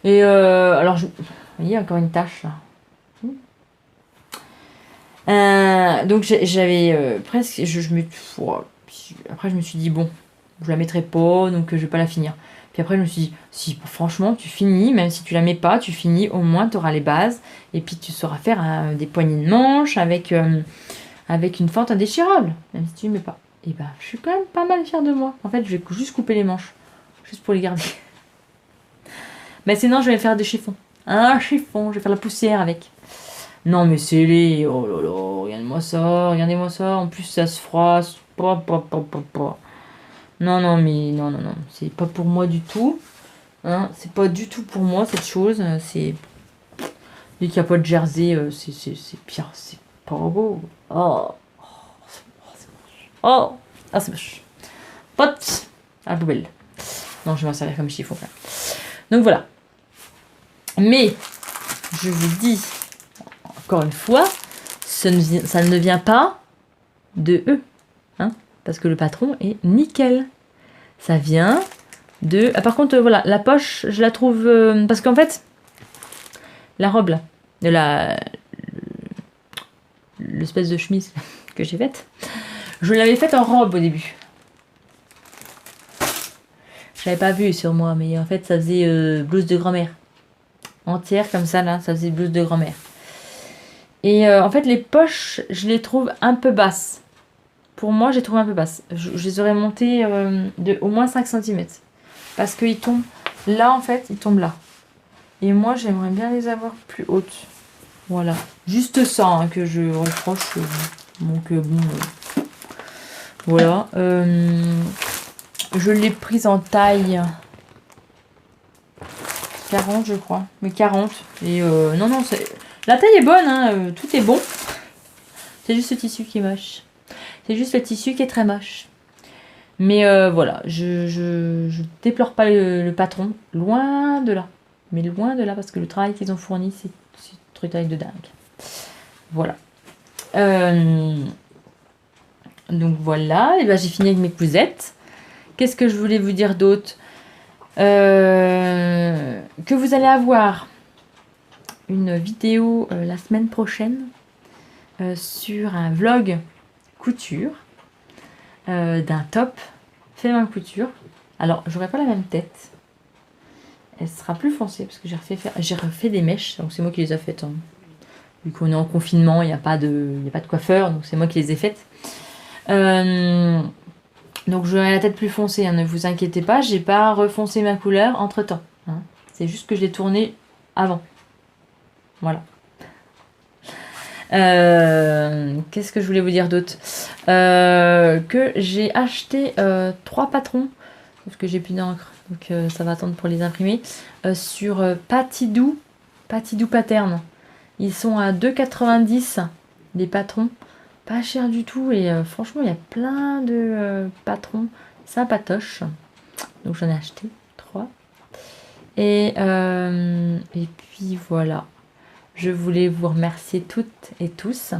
Et alors, vous voyez, encore une tache là. Donc j'avais presque. Après, je me suis dit, bon, je la mettrai pas, donc je vais pas la finir. Puis après, je me suis dit, si franchement, tu finis, même si tu la mets pas, tu finis, au moins tu auras les bases. Et puis tu sauras faire des poignées de manche avec une fente indéchirable, même si tu ne mets pas. Et ben, je suis quand même pas mal fière de moi. En fait, je vais juste couper les manches, juste pour les garder. Mais sinon, je vais faire des chiffons. Un chiffon, je vais faire la poussière avec. Non, mais c'est les. Oh là là, regardez-moi ça. En plus, ça se froisse. Non, mais non. C'est pas pour moi du tout. Hein, c'est pas du tout pour moi cette chose. C'est. Dès qu'il n'y a pas de jersey, c'est pire. C'est pas beau. Oh. Oh. Ah, c'est moche. Pote. À la poubelle. Non, je vais m'en servir comme chiffon. Donc voilà. Mais, je vous dis. Encore une fois, ça ne vient pas de eux, hein, parce que le patron est nickel. Ça vient de... Ah, par contre, voilà, la poche, je la trouve... parce qu'en fait, la robe, là, l'espèce de chemise que j'ai faite, je l'avais faite en robe au début. Je l'avais pas vue sur moi, mais en fait, ça faisait blouse de grand-mère. Entière, comme ça, là, ça faisait blouse de grand-mère. Et en fait, les poches, je les trouve un peu basses. Pour moi, je les trouve un peu basses. Je les aurais montées de au moins 5 cm. Parce qu'ils tombent là, en fait, ils tombent là. Et moi, j'aimerais bien les avoir plus hautes. Voilà. Juste ça hein, que je reproche. Donc, bon. Voilà. Je l'ai prise en taille 40, je crois. Mais 40. Et non, c'est... La taille est bonne, hein, tout est bon. C'est juste le tissu qui est moche. C'est juste le tissu qui est très moche. Mais voilà, je déplore pas le patron. Loin de là. Mais loin de là, parce que le travail qu'ils ont fourni, c'est un truc de dingue. Voilà. Donc voilà, et ben, j'ai fini avec mes cousettes. Qu'est-ce que je voulais vous dire d'autre que vous allez avoir une vidéo la semaine prochaine sur un vlog couture d'un top fait main couture. Alors, j'aurai pas la même tête. Elle sera plus foncée parce que j'ai refait des mèches. Donc, c'est moi qui les ai faites. Hein. Vu qu'on est en confinement, il n'y a pas de coiffeur. Donc, c'est moi qui les ai faites. Donc, j'aurai la tête plus foncée. Hein, ne vous inquiétez pas. J'ai pas refoncé ma couleur entre temps. Hein. C'est juste que je l'ai tournée avant. Voilà. Qu'est-ce que je voulais vous dire d'autre que j'ai acheté 3 patrons parce que j'ai plus d'encre donc ça va attendre pour les imprimer sur Patidou Pattern. Ils sont à 2,90 les patrons, pas cher du tout et franchement il y a plein de patrons sympatoches, donc j'en ai acheté 3 et puis voilà. Je voulais vous remercier toutes et tous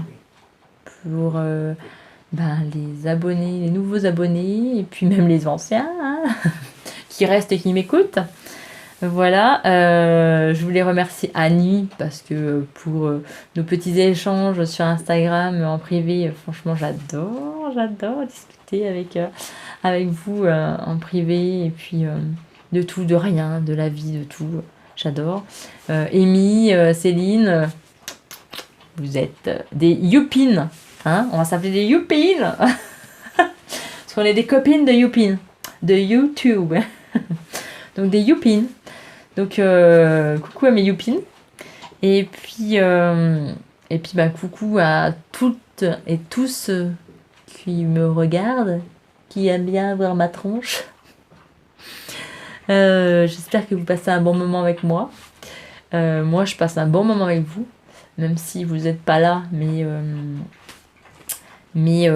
pour les abonnés, les nouveaux abonnés, et puis même les anciens, hein, qui restent et qui m'écoutent. Voilà, je voulais remercier Annie parce que pour nos petits échanges sur Instagram en privé, franchement j'adore discuter avec vous en privé et puis de tout, de rien, de la vie, de tout, j'adore. Amy, Céline, vous êtes des youpines, hein, on va s'appeler des youpines parce qu'on est des copines de youpines, de YouTube, donc des youpines. Donc, coucou à mes youpines. Et puis bah, coucou à toutes et tous qui me regardent, qui aiment bien voir ma tronche. J'espère que vous passez un bon moment avec moi. Moi, je passe un bon moment avec vous, même si vous n'êtes pas là, mais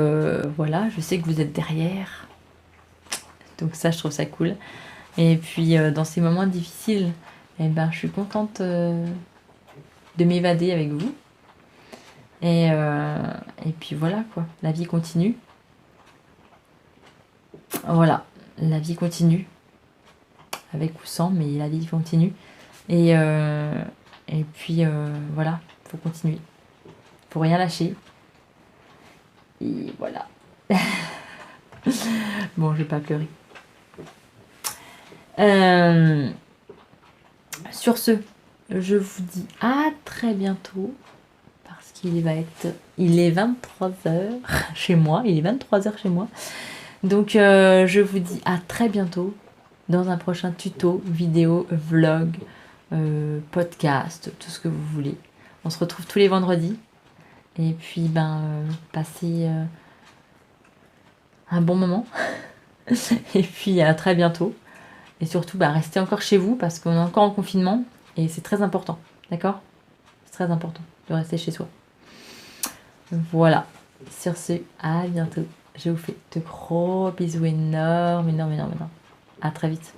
voilà, je sais que vous êtes derrière. Donc ça, je trouve ça cool. Et puis, dans ces moments difficiles, eh ben, je suis contente de m'évader avec vous. Et puis voilà, quoi. La vie continue. Voilà. La vie continue. Avec ou sans, mais la vie continue. Et puis, voilà. Faut continuer. Faut rien lâcher. Et voilà. Bon, je vais pas pleurer. Sur ce, je vous dis à très bientôt parce il est 23h chez moi, il est 23h chez moi. Donc je vous dis à très bientôt dans un prochain tuto, vidéo, vlog, podcast, tout ce que vous voulez. On se retrouve tous les vendredis et puis passez un bon moment et puis à très bientôt. Et surtout, restez encore chez vous parce qu'on est encore en confinement et c'est très important. D'accord? C'est très important de rester chez soi. Voilà. Sur ce, à bientôt. Je vous fais de gros bisous énormes. À très vite.